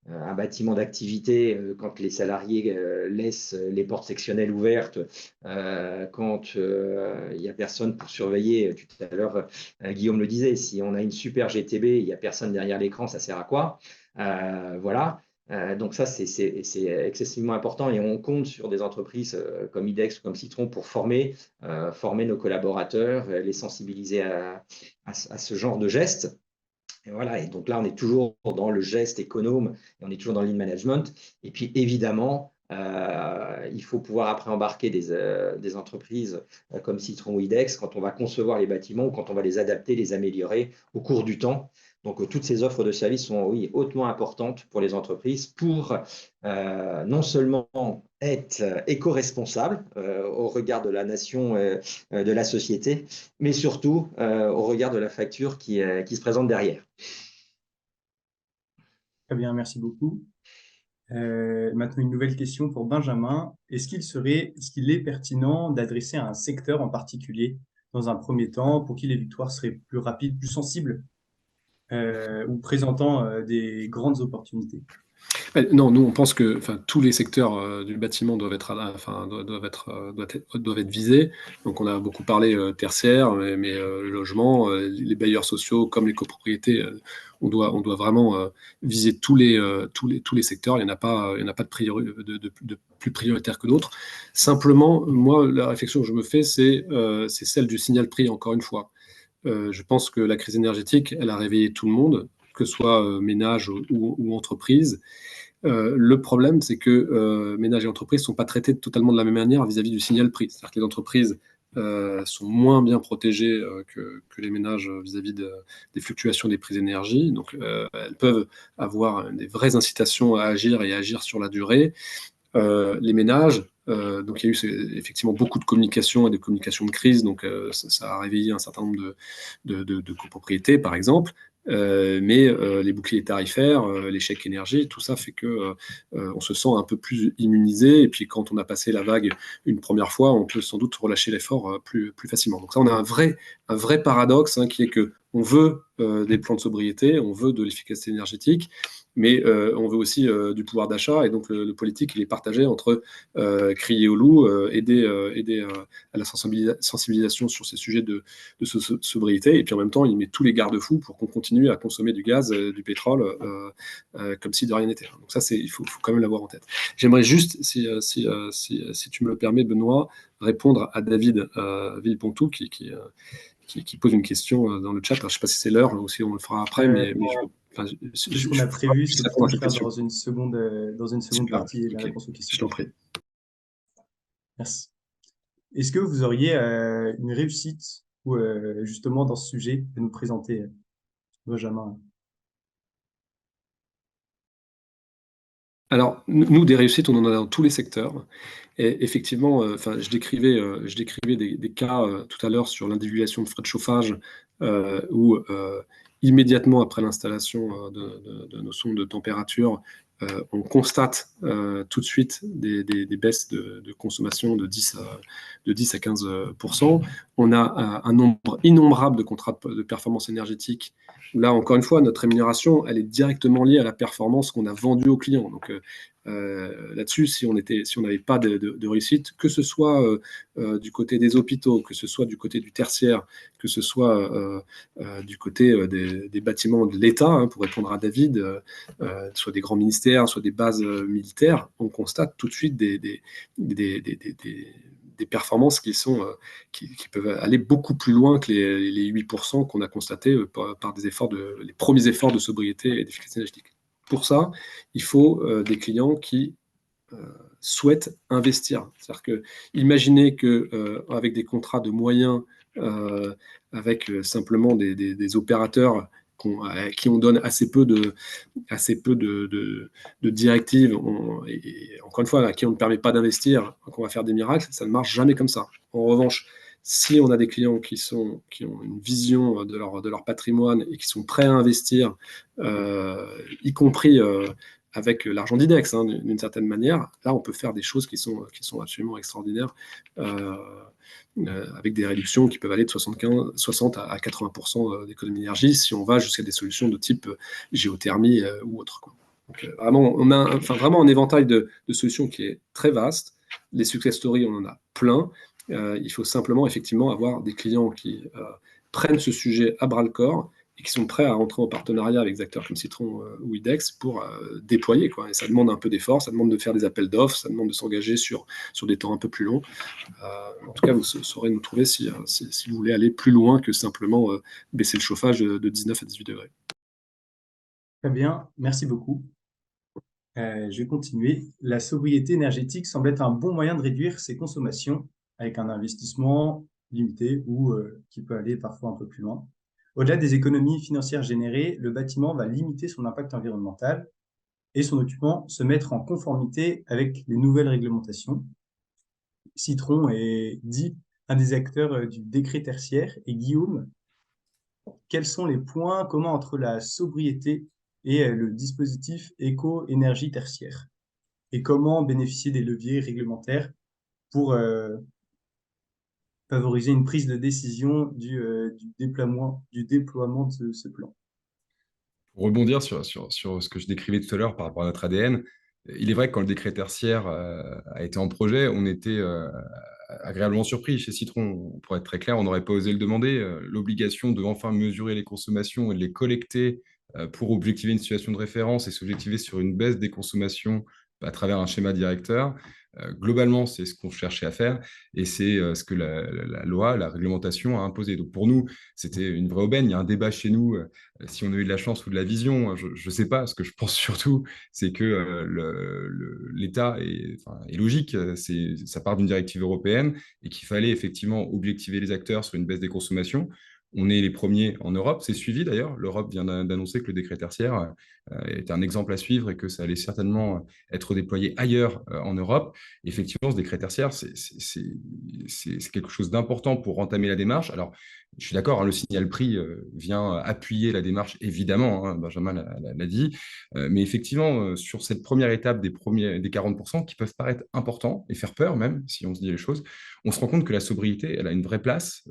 un bâtiment d'activité quand les salariés laissent les portes sectionnelles ouvertes, quand il n'y a personne pour surveiller. Tout à l'heure, Guillaume le disait, si on a une super GTB, il n'y a personne derrière l'écran, ça sert à quoi? Voilà. Donc ça, c'est excessivement important et on compte sur des entreprises comme IDEX ou comme Citron pour former nos collaborateurs, les sensibiliser à ce genre de gestes. Et voilà, et donc là, on est toujours dans le geste économe et on est toujours dans le lean management. Et puis, évidemment, il faut pouvoir après embarquer des entreprises comme Citron ou IDEX quand on va concevoir les bâtiments ou quand on va les adapter, les améliorer au cours du temps. Donc, toutes ces offres de services sont, oui, hautement importantes pour les entreprises pour non seulement être éco-responsables au regard de la nation, de la société, mais surtout au regard de la facture qui se présente derrière. Très bien, merci beaucoup. Maintenant, une nouvelle question pour Benjamin. Est-ce qu'il est pertinent d'adresser à un secteur en particulier dans un premier temps pour qui les victoires seraient plus rapides, plus sensibles ou présentant des grandes opportunités? Non, nous on pense que tous les secteurs du bâtiment doivent être visés. Donc on a beaucoup parlé tertiaire, mais le logement, les bailleurs sociaux comme les copropriétés, on doit vraiment viser tous les secteurs. Il n'y en a pas de plus prioritaire que d'autres. Simplement, moi, la réflexion que je me fais, c'est celle du signal prix, encore une fois. Je pense que la crise énergétique, elle a réveillé tout le monde, que ce soit ménage ou entreprise. Le problème, c'est que ménages et entreprises ne sont pas traités totalement de la même manière vis-à-vis du signal prix. C'est-à-dire que les entreprises sont moins bien protégées que les ménages vis-à-vis des fluctuations des prix d'énergie. Donc, elles peuvent avoir des vraies incitations à agir et à agir sur la durée. Les ménages, donc il y a eu effectivement beaucoup de communication et de communication de crise, donc ça a réveillé un certain nombre de copropriétés, par exemple. Mais les boucliers tarifaires, les chèques énergie, tout ça fait que on se sent un peu plus immunisé. Et puis quand on a passé la vague une première fois, on peut sans doute relâcher l'effort plus facilement. Donc ça, on a un vrai paradoxe qui est que on veut des plans de sobriété, on veut de l'efficacité énergétique, mais on veut aussi du pouvoir d'achat, et donc le politique, il est partagé entre crier au loup, aider à la sensibilisation sur ces sujets de sobriété, et puis en même temps, il met tous les garde-fous pour qu'on continue à consommer du gaz, du pétrole, comme si de rien n'était. Donc ça, il faut quand même l'avoir en tête. J'aimerais juste, si tu me le permets, Benoît, répondre à David Villepontou qui pose une question dans le chat. Alors, je ne sais pas si c'est l'heure ou si on le fera après, mais ce qu'on a prévu, c'est plutôt de faire dans une seconde Super, partie la okay. réponse aux questions. Je t'en prie. Merci. Est-ce que vous auriez une réussite ou justement dans ce sujet à nous présenter, Benjamin? Alors, nous, des réussites, on en a dans tous les secteurs. Et effectivement, je décrivais des cas tout à l'heure sur l'individualisation de frais de chauffage, où immédiatement après l'installation de nos sondes de température, on constate tout de suite des baisses de consommation de 10 à 15%. On a un nombre innombrable de contrats de performance énergétique. Là, encore une fois, notre rémunération, elle est directement liée à la performance qu'on a vendue aux clients. Donc, là-dessus, si on n'avait pas de réussite, que ce soit du côté des hôpitaux, que ce soit du côté du tertiaire, que ce soit du côté des bâtiments de l'État, hein, pour répondre à David, soit des grands ministères, soit des bases militaires, on constate tout de suite des performances qui peuvent aller beaucoup plus loin que les 8% qu'on a constatés par les premiers efforts de sobriété et d'efficacité énergétique. Pour ça, il faut des clients qui souhaitent investir. C'est-à-dire que, imaginez qu'avec des contrats de moyens, avec simplement des opérateurs à qui on donne assez peu de directives, et encore une fois, à qui on ne permet pas d'investir, qu'on va faire des miracles, ça ne marche jamais comme ça. En revanche, si on a des clients qui ont une vision de leur patrimoine et qui sont prêts à investir, y compris avec l'argent d'IDEX, hein, d'une certaine manière, là, on peut faire des choses qui sont absolument extraordinaires, avec des réductions qui peuvent aller de 60 à 80% d'économie d'énergie, si on va jusqu'à des solutions de type géothermie ou autre, quoi. Donc, vraiment, on a vraiment un éventail de solutions qui est très vaste. Les success stories, on en a plein. Il faut simplement, effectivement, avoir des clients qui prennent ce sujet à bras-le-corps et qui sont prêts à rentrer en partenariat avec des acteurs comme Citron ou IDEX pour déployer, quoi. Et ça demande un peu d'effort, ça demande de faire des appels d'offres, ça demande de s'engager sur des temps un peu plus longs. En tout cas, vous saurez nous trouver si vous voulez aller plus loin que simplement baisser le chauffage de 19 à 18 degrés. Très bien, merci beaucoup. Je vais continuer. La sobriété énergétique semble être un bon moyen de réduire ses consommations avec un investissement limité ou qui peut aller parfois un peu plus loin. Au-delà des économies financières générées, le bâtiment va limiter son impact environnemental et son occupant se mettre en conformité avec les nouvelles réglementations. Citron est dit un des acteurs du décret tertiaire. Et Guillaume, quels sont les points communs entre la sobriété et le dispositif éco-énergie tertiaire? Et comment bénéficier des leviers réglementaires pour favoriser une prise de décision du déploiement de ce plan? Pour rebondir sur ce que je décrivais tout à l'heure par rapport à notre ADN, il est vrai que quand le décret tertiaire a été en projet, on était agréablement surpris chez Citron. Pour être très clair, on n'aurait pas osé le demander. L'obligation de enfin mesurer les consommations et de les collecter pour objectiver une situation de référence et s'objectiver sur une baisse des consommations à travers un schéma directeur. Globalement, c'est ce qu'on cherchait à faire et c'est ce que la loi, la réglementation a imposé. Donc pour nous, c'était une vraie aubaine. Il y a un débat chez nous, si on a eu de la chance ou de la vision, je ne sais pas. Ce que je pense surtout, c'est que l'État est logique. Ça part d'une directive européenne et qu'il fallait effectivement objectiver les acteurs sur une baisse des consommations. On est les premiers en Europe, c'est suivi d'ailleurs. L'Europe vient d'annoncer que le décret tertiaire est un exemple à suivre et que ça allait certainement être déployé ailleurs en Europe. Effectivement, ce décret tertiaire, c'est quelque chose d'important pour entamer la démarche. Alors, je suis d'accord, hein, le signal prix vient appuyer la démarche, évidemment, hein, Benjamin l'a dit, mais effectivement, sur cette première étape des 40% qui peuvent paraître importants et faire peur même, si on se dit les choses, on se rend compte que la sobriété, elle a une vraie place,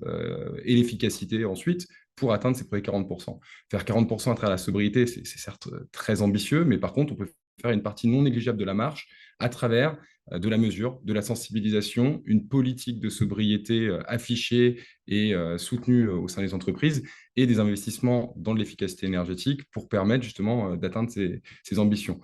et l'efficacité ensuite, pour atteindre ces premiers 40%. Faire 40% à travers la sobriété, c'est certes très ambitieux, mais par contre, on peut faire une partie non négligeable de la marche à travers de la mesure, de la sensibilisation, une politique de sobriété affichée et soutenue au sein des entreprises et des investissements dans l'efficacité énergétique pour permettre justement d'atteindre ces ambitions.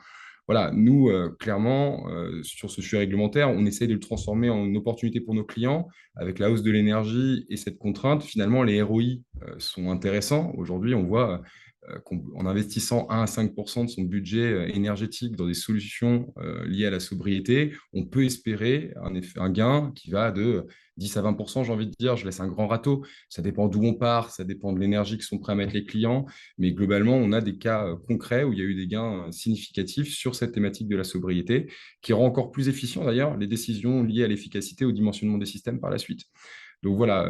Voilà, nous, clairement, sur ce sujet réglementaire, on essaie de le transformer en une opportunité pour nos clients. Avec la hausse de l'énergie et cette contrainte, finalement, les ROI sont intéressants. Aujourd'hui, on voit qu'en investissant 1 à 5% de son budget énergétique dans des solutions liées à la sobriété, on peut espérer un gain qui va de 10 à 20%, j'ai envie de dire. Je laisse un grand râteau. Ça dépend d'où on part, ça dépend de l'énergie que sont prêts à mettre les clients. Mais globalement, on a des cas concrets où il y a eu des gains significatifs sur cette thématique de la sobriété, qui rend encore plus efficient d'ailleurs les décisions liées à l'efficacité, au dimensionnement des systèmes par la suite. Donc voilà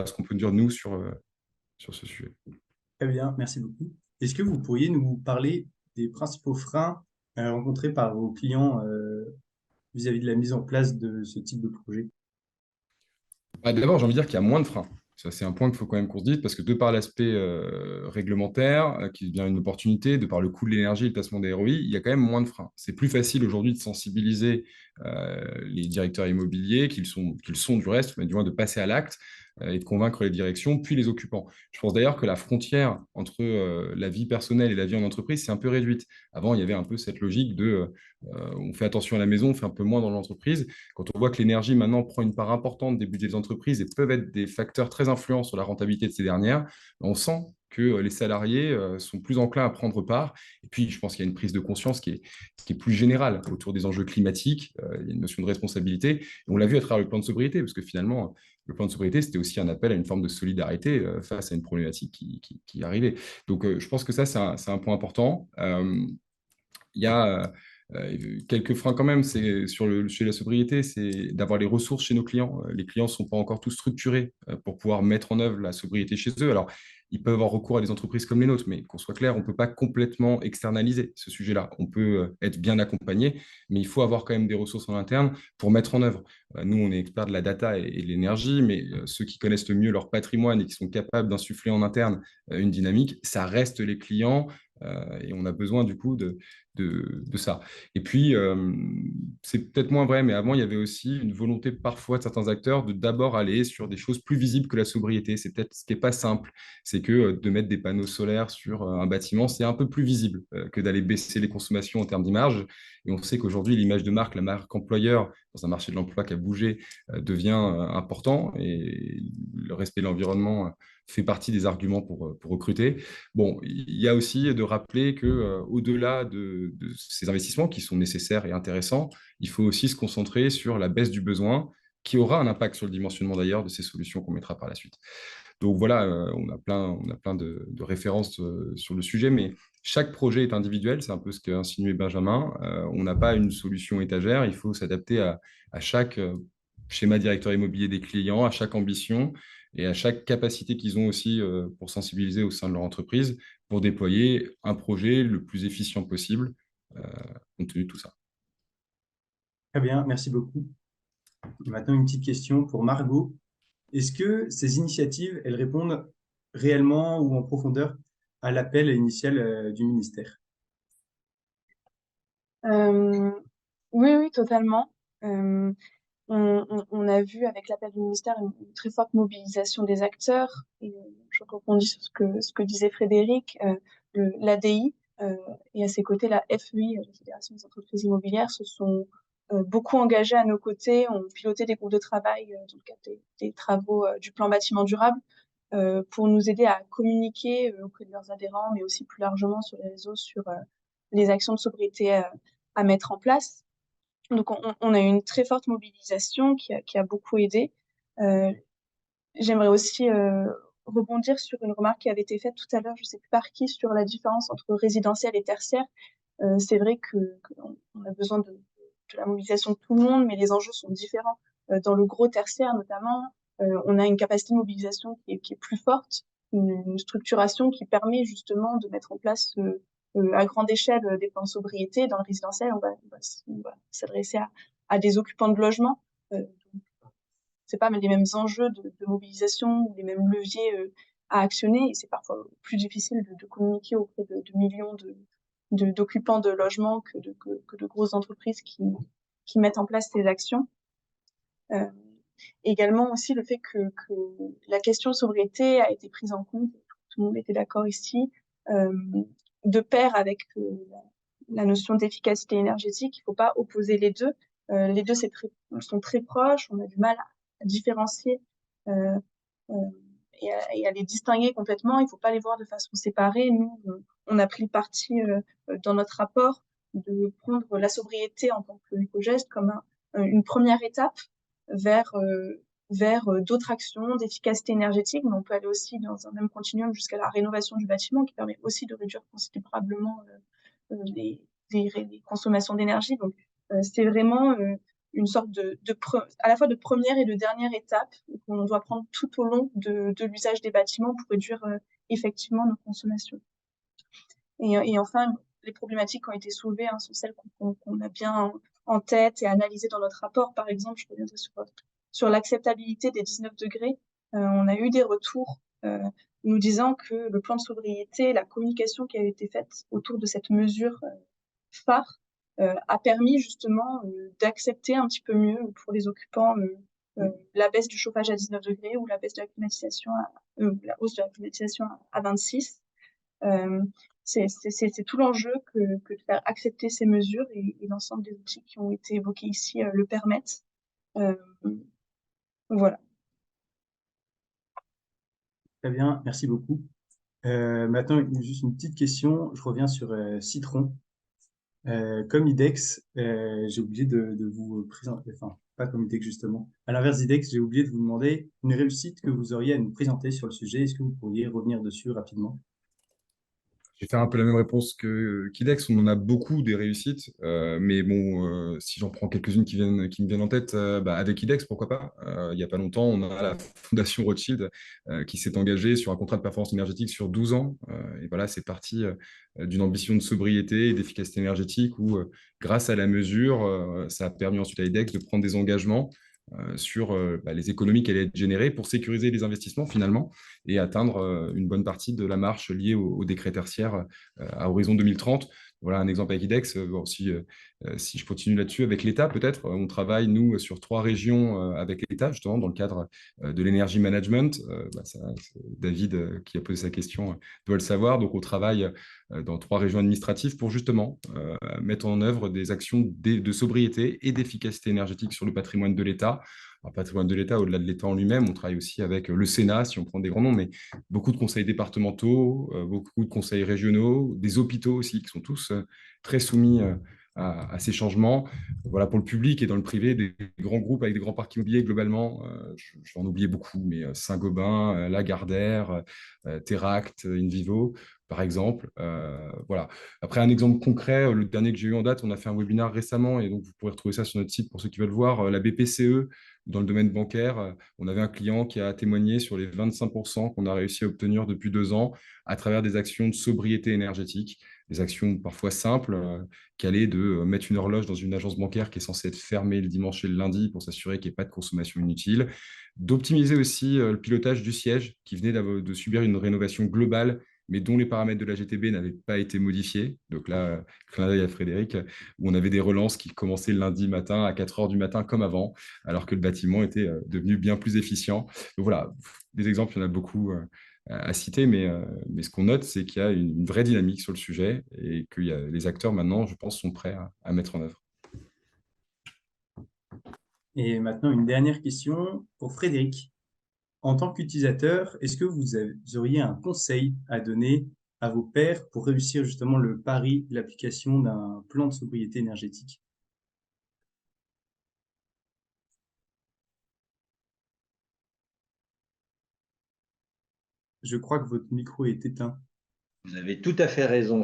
ce qu'on peut dire nous sur ce sujet. Très bien, merci beaucoup. Est-ce que vous pourriez nous parler des principaux freins rencontrés par vos clients vis-à-vis de la mise en place de ce type de projet? D'abord, j'ai envie de dire qu'il y a moins de freins. Ça, c'est un point qu'il faut quand même qu'on se dise, parce que de par l'aspect réglementaire, qui devient une opportunité, de par le coût de l'énergie et le placement des ROI, il y a quand même moins de freins. C'est plus facile aujourd'hui de sensibiliser les directeurs immobiliers, qu'ils sont du reste, mais du moins de passer à l'acte et de convaincre les directions, puis les occupants. Je pense d'ailleurs que la frontière entre la vie personnelle et la vie en entreprise, c'est un peu réduite. Avant, il y avait un peu cette logique de on fait attention à la maison, on fait un peu moins dans l'entreprise. Quand on voit que l'énergie maintenant prend une part importante des budgets des entreprises et peuvent être des facteurs très influents sur la rentabilité de ces dernières, on sent que les salariés sont plus enclins à prendre part. Et puis, je pense qu'il y a une prise de conscience qui est plus générale autour des enjeux climatiques. Il y a une notion de responsabilité. Et on l'a vu à travers le plan de sobriété, parce que finalement, le plan de sobriété, c'était aussi un appel à une forme de solidarité face à une problématique qui arrivait. Donc, je pense que ça, c'est un point important. Il y a quelques freins quand même, c'est chez la sobriété, c'est d'avoir les ressources chez nos clients. Les clients ne sont pas encore tous structurés pour pouvoir mettre en œuvre la sobriété chez eux. Alors, ils peuvent avoir recours à des entreprises comme les nôtres, mais qu'on soit clair, on ne peut pas complètement externaliser ce sujet-là. On peut être bien accompagné, mais il faut avoir quand même des ressources en interne pour mettre en œuvre. Nous, on est experts de la data et de l'énergie, mais ceux qui connaissent le mieux leur patrimoine et qui sont capables d'insuffler en interne une dynamique, ça reste les clients. Et on a besoin du coup de ça. Et puis, c'est peut-être moins vrai, mais avant, il y avait aussi une volonté parfois de certains acteurs de d'abord aller sur des choses plus visibles que la sobriété. C'est peut-être ce qui n'est pas simple. C'est que de mettre des panneaux solaires sur un bâtiment, c'est un peu plus visible que d'aller baisser les consommations en termes d'image. Et on sait qu'aujourd'hui, l'image de marque, la marque employeur, dans un marché de l'emploi qui a bougé, devient important. Et le respect de l'environnement fait partie des arguments pour recruter. Bon, il y a aussi de rappeler que au-delà de ces investissements qui sont nécessaires et intéressants, il faut aussi se concentrer sur la baisse du besoin, qui aura un impact sur le dimensionnement d'ailleurs de ces solutions qu'on mettra par la suite. Donc voilà, on a plein de références sur le sujet, mais chaque projet est individuel, c'est un peu ce qu'a insinué Benjamin. On n'a pas une solution étagère, il faut s'adapter à chaque schéma directeur immobilier des clients, à chaque ambition et à chaque capacité qu'ils ont aussi pour sensibiliser au sein de leur entreprise, pour déployer un projet le plus efficient possible, compte tenu de tout ça. Très bien, merci beaucoup. Et maintenant, une petite question pour Margot. Est-ce que ces initiatives, elles répondent réellement ou en profondeur à l'appel initial du ministère? Oui, totalement. On a vu avec l'appel du ministère une très forte mobilisation des acteurs. Et je rebondis sur ce que disait Frédéric, l'ADI et à ses côtés la FEI, la Fédération des entreprises immobilières, se sont beaucoup engagés à nos côtés, ont piloté des groupes de travail dans le cadre des travaux du plan bâtiment durable pour nous aider à communiquer auprès de leurs adhérents, mais aussi plus largement sur les réseaux, sur les actions de sobriété à mettre en place. Donc, on a eu une très forte mobilisation qui a beaucoup aidé. J'aimerais aussi rebondir sur une remarque qui avait été faite tout à l'heure, je ne sais plus par qui, sur la différence entre résidentiel et tertiaire. C'est vrai qu'on a besoin de la mobilisation de tout le monde, mais les enjeux sont différents. Dans le gros tertiaire, notamment, on a une capacité de mobilisation qui est plus forte, une structuration qui permet justement de mettre en place à grande échelle des plans de sobriété. Dans le résidentiel, on va s'adresser à des occupants de logement. C'est pas les mêmes enjeux de mobilisation ou les mêmes leviers actionner, et c'est parfois plus difficile de communiquer auprès de millions d'occupants de logements que de grosses entreprises qui mettent en place ces actions. Également aussi le fait que la question sobriété a été prise en compte, tout le monde était d'accord ici, de pair avec la notion d'efficacité énergétique. Il ne faut pas opposer les deux. Les deux sont très proches, on a du mal à différencier et à les distinguer complètement. Il ne faut pas les voir de façon séparée. Nous, on a pris le parti dans notre rapport de prendre la sobriété en tant qu'éco-geste comme une première étape vers d'autres actions d'efficacité énergétique, mais on peut aller aussi dans un même continuum jusqu'à la rénovation du bâtiment qui permet aussi de réduire considérablement les consommations d'énergie. Donc, c'est vraiment une sorte à la fois de première et de dernière étape qu'on doit prendre tout au long de l'usage des bâtiments pour réduire effectivement nos consommations. Et enfin, les problématiques qui ont été soulevées sont celles qu'on a bien en tête et analysées dans notre rapport. Par exemple, je reviendrai sur l'acceptabilité des 19 degrés. On a eu des retours nous disant que le plan de sobriété, la communication qui a été faite autour de cette mesure phare a permis justement d'accepter un petit peu mieux pour les occupants la baisse du chauffage à 19 degrés ou la baisse de la climatisation, la hausse de la climatisation à 26. C'est tout l'enjeu que de faire accepter ces mesures et l'ensemble des outils qui ont été évoqués ici le permettent. Voilà. Très bien, merci beaucoup. Maintenant, juste une petite question. Je reviens sur Citron. Comme IDEX, j'ai oublié de vous présenter, enfin, pas comme IDEX justement. À l'inverse d'IDEX, j'ai oublié de vous demander une réussite que vous auriez à nous présenter sur le sujet. Est-ce que vous pourriez revenir dessus rapidement? Je vais faire un peu la même réponse qu'IDEX. On en a beaucoup des réussites, mais bon, si j'en prends quelques-unes qui me viennent en tête, avec IDEX, pourquoi pas. Il n'y a pas longtemps, on a la Fondation Rothschild qui s'est engagée sur un contrat de performance énergétique sur 12 ans. Et voilà, c'est parti d'une ambition de sobriété et d'efficacité énergétique où, grâce à la mesure, ça a permis ensuite à IDEX de prendre des engagements sur les économies qu'elle allait générer pour sécuriser les investissements finalement et atteindre une bonne partie de la marche liée au décret tertiaire à horizon 2030. Voilà un exemple avec IDEX. Si je continue là-dessus avec l'État, peut-être, on travaille, nous, sur 3 régions avec l'État, justement, dans le cadre de l'énergie management. David, qui a posé sa question, doit le savoir. Donc, on travaille dans 3 régions administratives pour justement mettre en œuvre des actions de sobriété et d'efficacité énergétique sur le patrimoine de l'État. Alors, patrimoine de l'État, au-delà de l'État en lui-même, on travaille aussi avec le Sénat, si on prend des grands noms, mais beaucoup de conseils départementaux, beaucoup de conseils régionaux, des hôpitaux aussi, qui sont tous très soumis à ces changements. Voilà, pour le public et dans le privé, des grands groupes avec des grands parcs immobiliers globalement, je vais en oublier beaucoup, mais Saint-Gobain, Lagardère, Teract, Invivo, par exemple. Voilà. Après, un exemple concret, le dernier que j'ai eu en date, on a fait un webinaire récemment, et donc vous pourrez retrouver ça sur notre site pour ceux qui veulent voir, la BPCE, dans le domaine bancaire, on avait un client qui a témoigné sur les 25% qu'on a réussi à obtenir depuis 2 ans à travers des actions de sobriété énergétique, des actions parfois simples, qui allaient de mettre une horloge dans une agence bancaire qui est censée être fermée le dimanche et le lundi pour s'assurer qu'il n'y ait pas de consommation inutile, d'optimiser aussi le pilotage du siège qui venait de subir une rénovation globale mais dont les paramètres de la GTB n'avaient pas été modifiés. Donc là, clin d'œil à Frédéric, où on avait des relances qui commençaient le lundi matin à 4 heures du matin comme avant, alors que le bâtiment était devenu bien plus efficient. Donc voilà, des exemples, il y en a beaucoup à citer, mais ce qu'on note, c'est qu'il y a une vraie dynamique sur le sujet et que les acteurs, maintenant, je pense, sont prêts à mettre en œuvre. Et maintenant, une dernière question pour Frédéric. En tant qu'utilisateur, est-ce que vous auriez un conseil à donner à vos pairs pour réussir justement le pari de l'application d'un plan de sobriété énergétique? Je crois que votre micro est éteint. Vous avez tout à fait raison.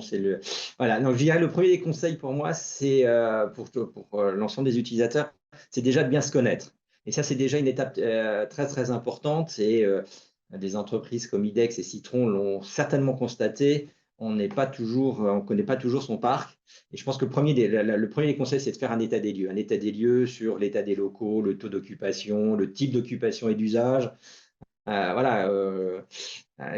Voilà. Donc, je dirais le premier des conseils pour moi, c'est pour l'ensemble des utilisateurs, c'est déjà de bien se connaître. Et ça, c'est déjà une étape très, très importante. Et des entreprises comme IDEX et Citron l'ont certainement constaté. On ne connaît pas toujours son parc. Et je pense que le premier des conseils, c'est de faire un état des lieux. Un état des lieux sur l'état des locaux, le taux d'occupation, le type d'occupation et d'usage. Voilà,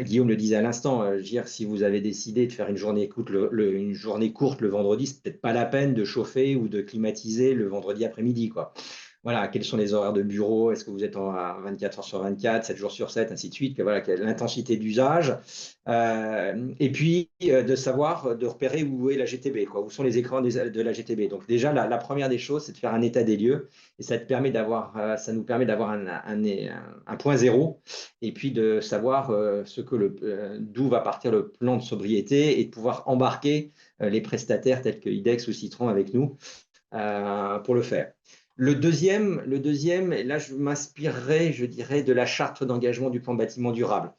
Guillaume le disait à l'instant, je veux dire, si vous avez décidé de faire une journée courte une journée courte le vendredi, c'est peut-être pas la peine de chauffer ou de climatiser le vendredi après-midi, quoi. Voilà, quels sont les horaires de bureau? Est-ce que vous êtes à 24 heures sur 24, 7 jours sur 7, ainsi de suite? Voilà, quelle est l'intensité d'usage. Et puis, de savoir, de repérer où est la GTB, quoi, où sont les écrans de la GTB. Donc déjà, la première des choses, c'est de faire un état des lieux. Et ça nous permet d'avoir un point zéro, et puis de savoir d'où va partir le plan de sobriété et de pouvoir embarquer les prestataires tels que IDEX ou Citron avec nous pour le faire. Le deuxième, et là je m'inspirerai, je dirais, de la charte d'engagement du plan bâtiment durable.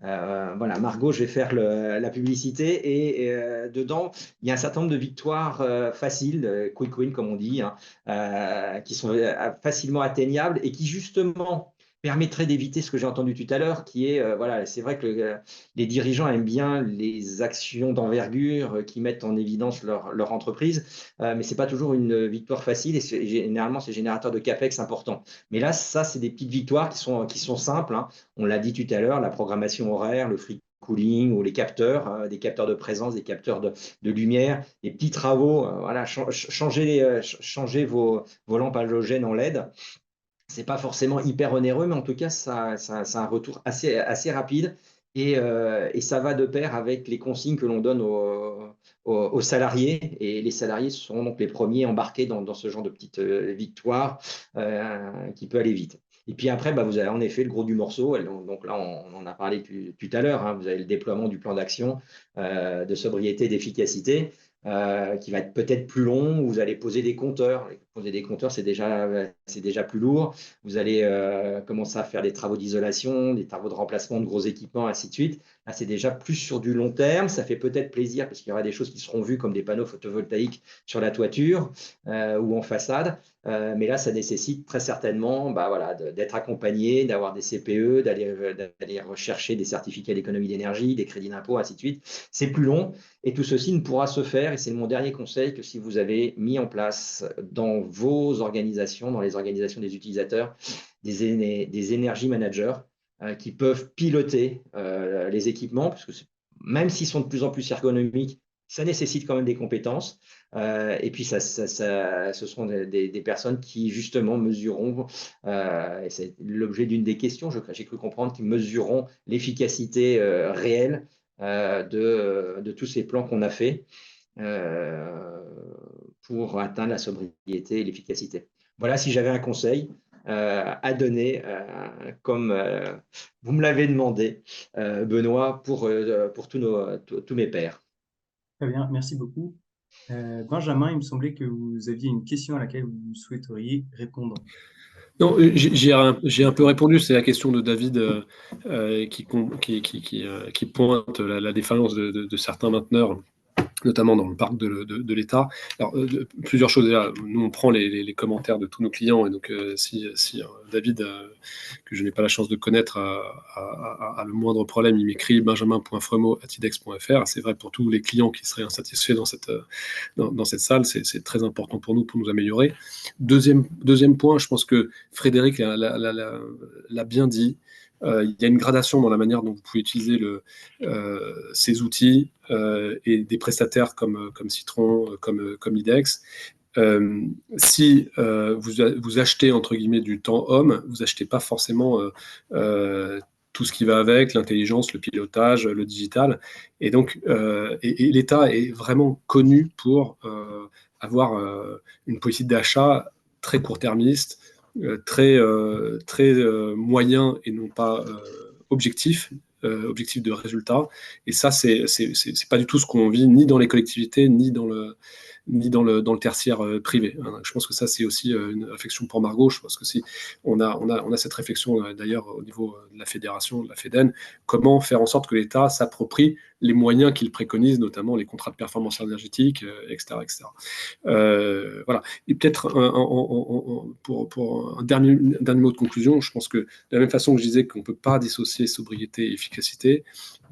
Voilà, Margot, je vais faire la publicité et dedans, il y a un certain nombre de victoires faciles, quick win comme on dit, hein, qui sont facilement atteignables et qui justement permettraient d'éviter ce que j'ai entendu tout à l'heure, qui est, voilà, c'est vrai que les dirigeants aiment bien les actions d'envergure qui mettent en évidence leur entreprise, mais ce n'est pas toujours une victoire facile et généralement, c'est générateur de CAPEX important. Mais là, ça, c'est des petites victoires qui sont simples, hein. On l'a dit tout à l'heure, la programmation horaire, le free cooling ou les capteurs, des capteurs de présence, des capteurs de lumière, des petits travaux, voilà, changer vos lampes halogènes en LED. C'est pas forcément hyper onéreux, mais en tout cas, ça a un retour assez rapide et ça va de pair avec les consignes que l'on donne aux salariés. Et les salariés seront donc les premiers embarqués dans ce genre de petite victoire qui peut aller vite. Et puis après, vous avez en effet le gros du morceau. Donc là, on en a parlé tout à l'heure, hein. Vous avez le déploiement du plan d'action de sobriété et d'efficacité. Qui va être peut-être plus long, où vous allez poser des compteurs. Poser des compteurs, c'est déjà plus lourd. Vous allez commencer à faire des travaux d'isolation, des travaux de remplacement de gros équipements, ainsi de suite. Là, c'est déjà plus sur du long terme. Ça fait peut-être plaisir parce qu'il y aura des choses qui seront vues comme des panneaux photovoltaïques sur la toiture ou en façade. Mais là, ça nécessite très certainement voilà, d'être accompagné, d'avoir des CPE, d'aller rechercher des certificats d'économie d'énergie, des crédits d'impôt, ainsi de suite. C'est plus long. Et tout ceci ne pourra se faire, et c'est mon dernier conseil, que si vous avez mis en place dans vos organisations, dans les organisations des utilisateurs, des énergie managers qui peuvent piloter les équipements, parce que même s'ils sont de plus en plus ergonomiques, ça nécessite quand même des compétences. Et puis, ce seront des personnes qui, justement, mesureront, et c'est l'objet d'une des questions, j'ai cru comprendre, qui mesureront l'efficacité réelle de tous ces plans qu'on a faits pour atteindre la sobriété et l'efficacité. Voilà, si j'avais un conseil à donner, comme vous me l'avez demandé, Benoît, pour tous mes pairs. Très bien, merci beaucoup. Benjamin, il me semblait que vous aviez une question à laquelle vous souhaiteriez répondre. Non, j'ai un peu répondu. C'est la question de David qui pointe la défaillance de certains mainteneurs, notamment dans le parc de l'État. Alors, plusieurs choses. Déjà, nous, on prend les commentaires de tous nos clients. Et donc, si David, que je n'ai pas la chance de connaître, a le moindre problème, il m'écrit benjamin.fremo@idex.fr. C'est vrai pour tous les clients qui seraient insatisfaits dans cette salle. C'est très important pour nous améliorer. Deuxième point, je pense que Frédéric l'a bien dit. Il y a une gradation dans la manière dont vous pouvez utiliser ces outils et des prestataires comme Citron, comme IDEX. Si vous achetez entre guillemets du temps homme, vous achetez pas forcément tout ce qui va avec, l'intelligence, le pilotage, le digital. Et donc, et l'État est vraiment connu pour avoir une politique d'achat très court-termiste, très moyen et non pas objectif de résultat. Et ça, c'est pas du tout ce qu'on vit ni dans les collectivités, ni dans le tertiaire privé. Je pense que ça, c'est aussi une réflexion pour Margot. Je pense que si on a cette réflexion d'ailleurs au niveau de la fédération, de la FEDEN, comment faire en sorte que l'État s'approprie les moyens qu'il préconise, notamment les contrats de performance énergétique, etc. Voilà. Et peut-être pour un dernier mot de conclusion, je pense que de la même façon que je disais qu'on ne peut pas dissocier sobriété et efficacité,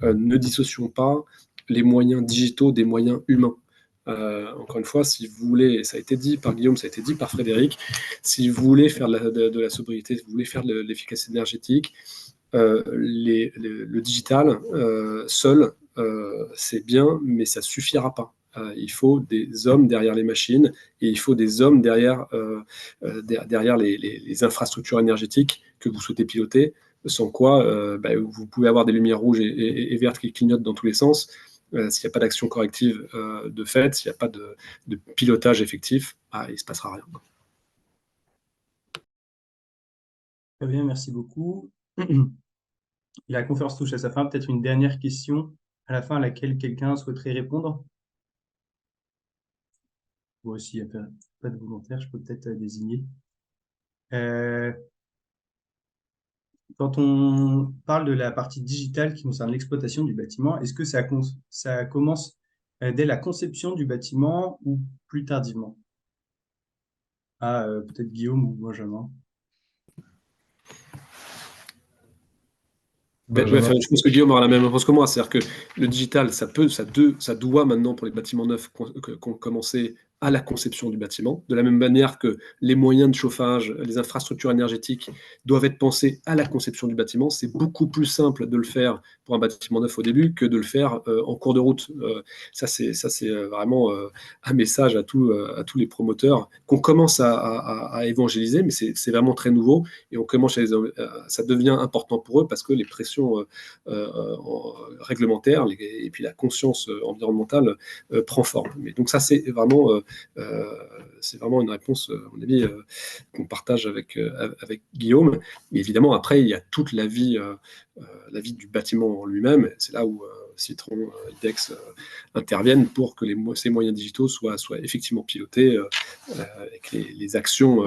ne dissocions pas les moyens digitaux des moyens humains. Encore une fois, si vous voulez, ça a été dit par Guillaume, ça a été dit par Frédéric, si vous voulez faire de la sobriété, si vous voulez faire de l'efficacité énergétique, le digital seul, c'est bien, mais ça suffira pas. Il faut des hommes derrière les machines et il faut des hommes derrière, derrière les infrastructures énergétiques que vous souhaitez piloter, sans quoi vous pouvez avoir des lumières rouges et vertes qui clignotent dans tous les sens. S'il n'y a pas d'action corrective de fait, s'il n'y a pas de pilotage effectif, il ne se passera rien. Très bien, merci beaucoup. La conférence touche à sa fin. Peut-être une dernière question à la fin à laquelle quelqu'un souhaiterait répondre. Moi aussi, il n'y a pas de volontaire, je peux peut-être désigner. Quand on parle de la partie digitale qui concerne l'exploitation du bâtiment, est-ce que ça commence dès la conception du bâtiment ou plus tardivement? Peut-être Guillaume ou Benjamin. Benjamin. Je pense que Guillaume aura la même réponse que moi. C'est-à-dire que le digital, ça doit maintenant pour les bâtiments neufs commencer à la conception du bâtiment, de la même manière que les moyens de chauffage, les infrastructures énergétiques doivent être pensées à la conception du bâtiment. C'est beaucoup plus simple de le faire pour un bâtiment neuf au début que de le faire en cours de route. Ça, c'est vraiment un message à tous les promoteurs qu'on commence à évangéliser, mais c'est vraiment très nouveau et on commence ça devient important pour eux parce que les pressions réglementaires et puis la conscience environnementale prend forme. Mais donc ça, c'est vraiment une réponse, à mon avis, qu'on partage avec Guillaume. Mais évidemment, après, il y a toute la vie du bâtiment en lui-même. C'est là où Citron, IDEX interviennent pour que ces moyens digitaux soient effectivement pilotés et que les actions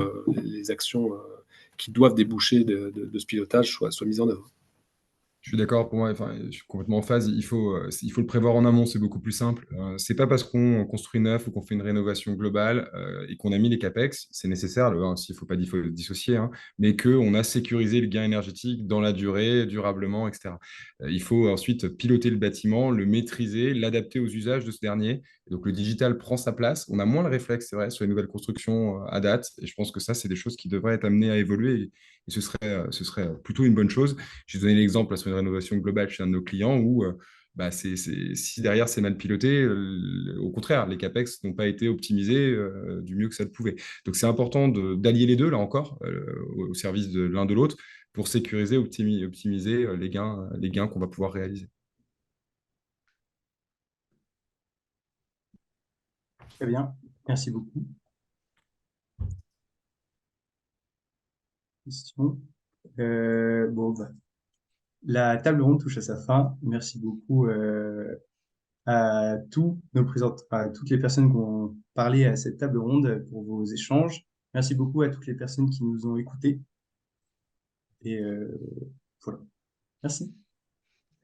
qui doivent déboucher de ce pilotage soient mises en œuvre. Je suis d'accord, pour moi, enfin, je suis complètement en phase. Il faut le prévoir en amont, c'est beaucoup plus simple. C'est pas parce qu'on construit neuf ou qu'on fait une rénovation globale et qu'on a mis les CAPEX, c'est nécessaire, il faut pas dissocier, hein, mais qu'on a sécurisé le gain énergétique dans la durée, durablement, etc. Il faut ensuite piloter le bâtiment, le maîtriser, l'adapter aux usages de ce dernier. Et donc le digital prend sa place. On a moins le réflexe, c'est vrai, sur les nouvelles constructions à date. Et je pense que ça, c'est des choses qui devraient être amenées à évoluer. Et ce serait plutôt une bonne chose. J'ai donné l'exemple sur une rénovation globale chez un de nos clients où si derrière c'est mal piloté, au contraire, les CAPEX n'ont pas été optimisés du mieux que ça le pouvait. Donc c'est important d'allier les deux, là encore, au service de l'un de l'autre, pour sécuriser, optimiser les gains qu'on va pouvoir réaliser. Très bien, merci beaucoup. Question. La table ronde touche à sa fin. Merci beaucoup à à toutes les personnes qui ont parlé à cette table ronde pour vos échanges. Merci beaucoup à toutes les personnes qui nous ont écoutés. Et voilà. Merci.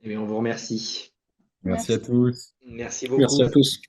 Eh bien, on vous remercie. Merci à tous. Merci Merci beaucoup. à tous.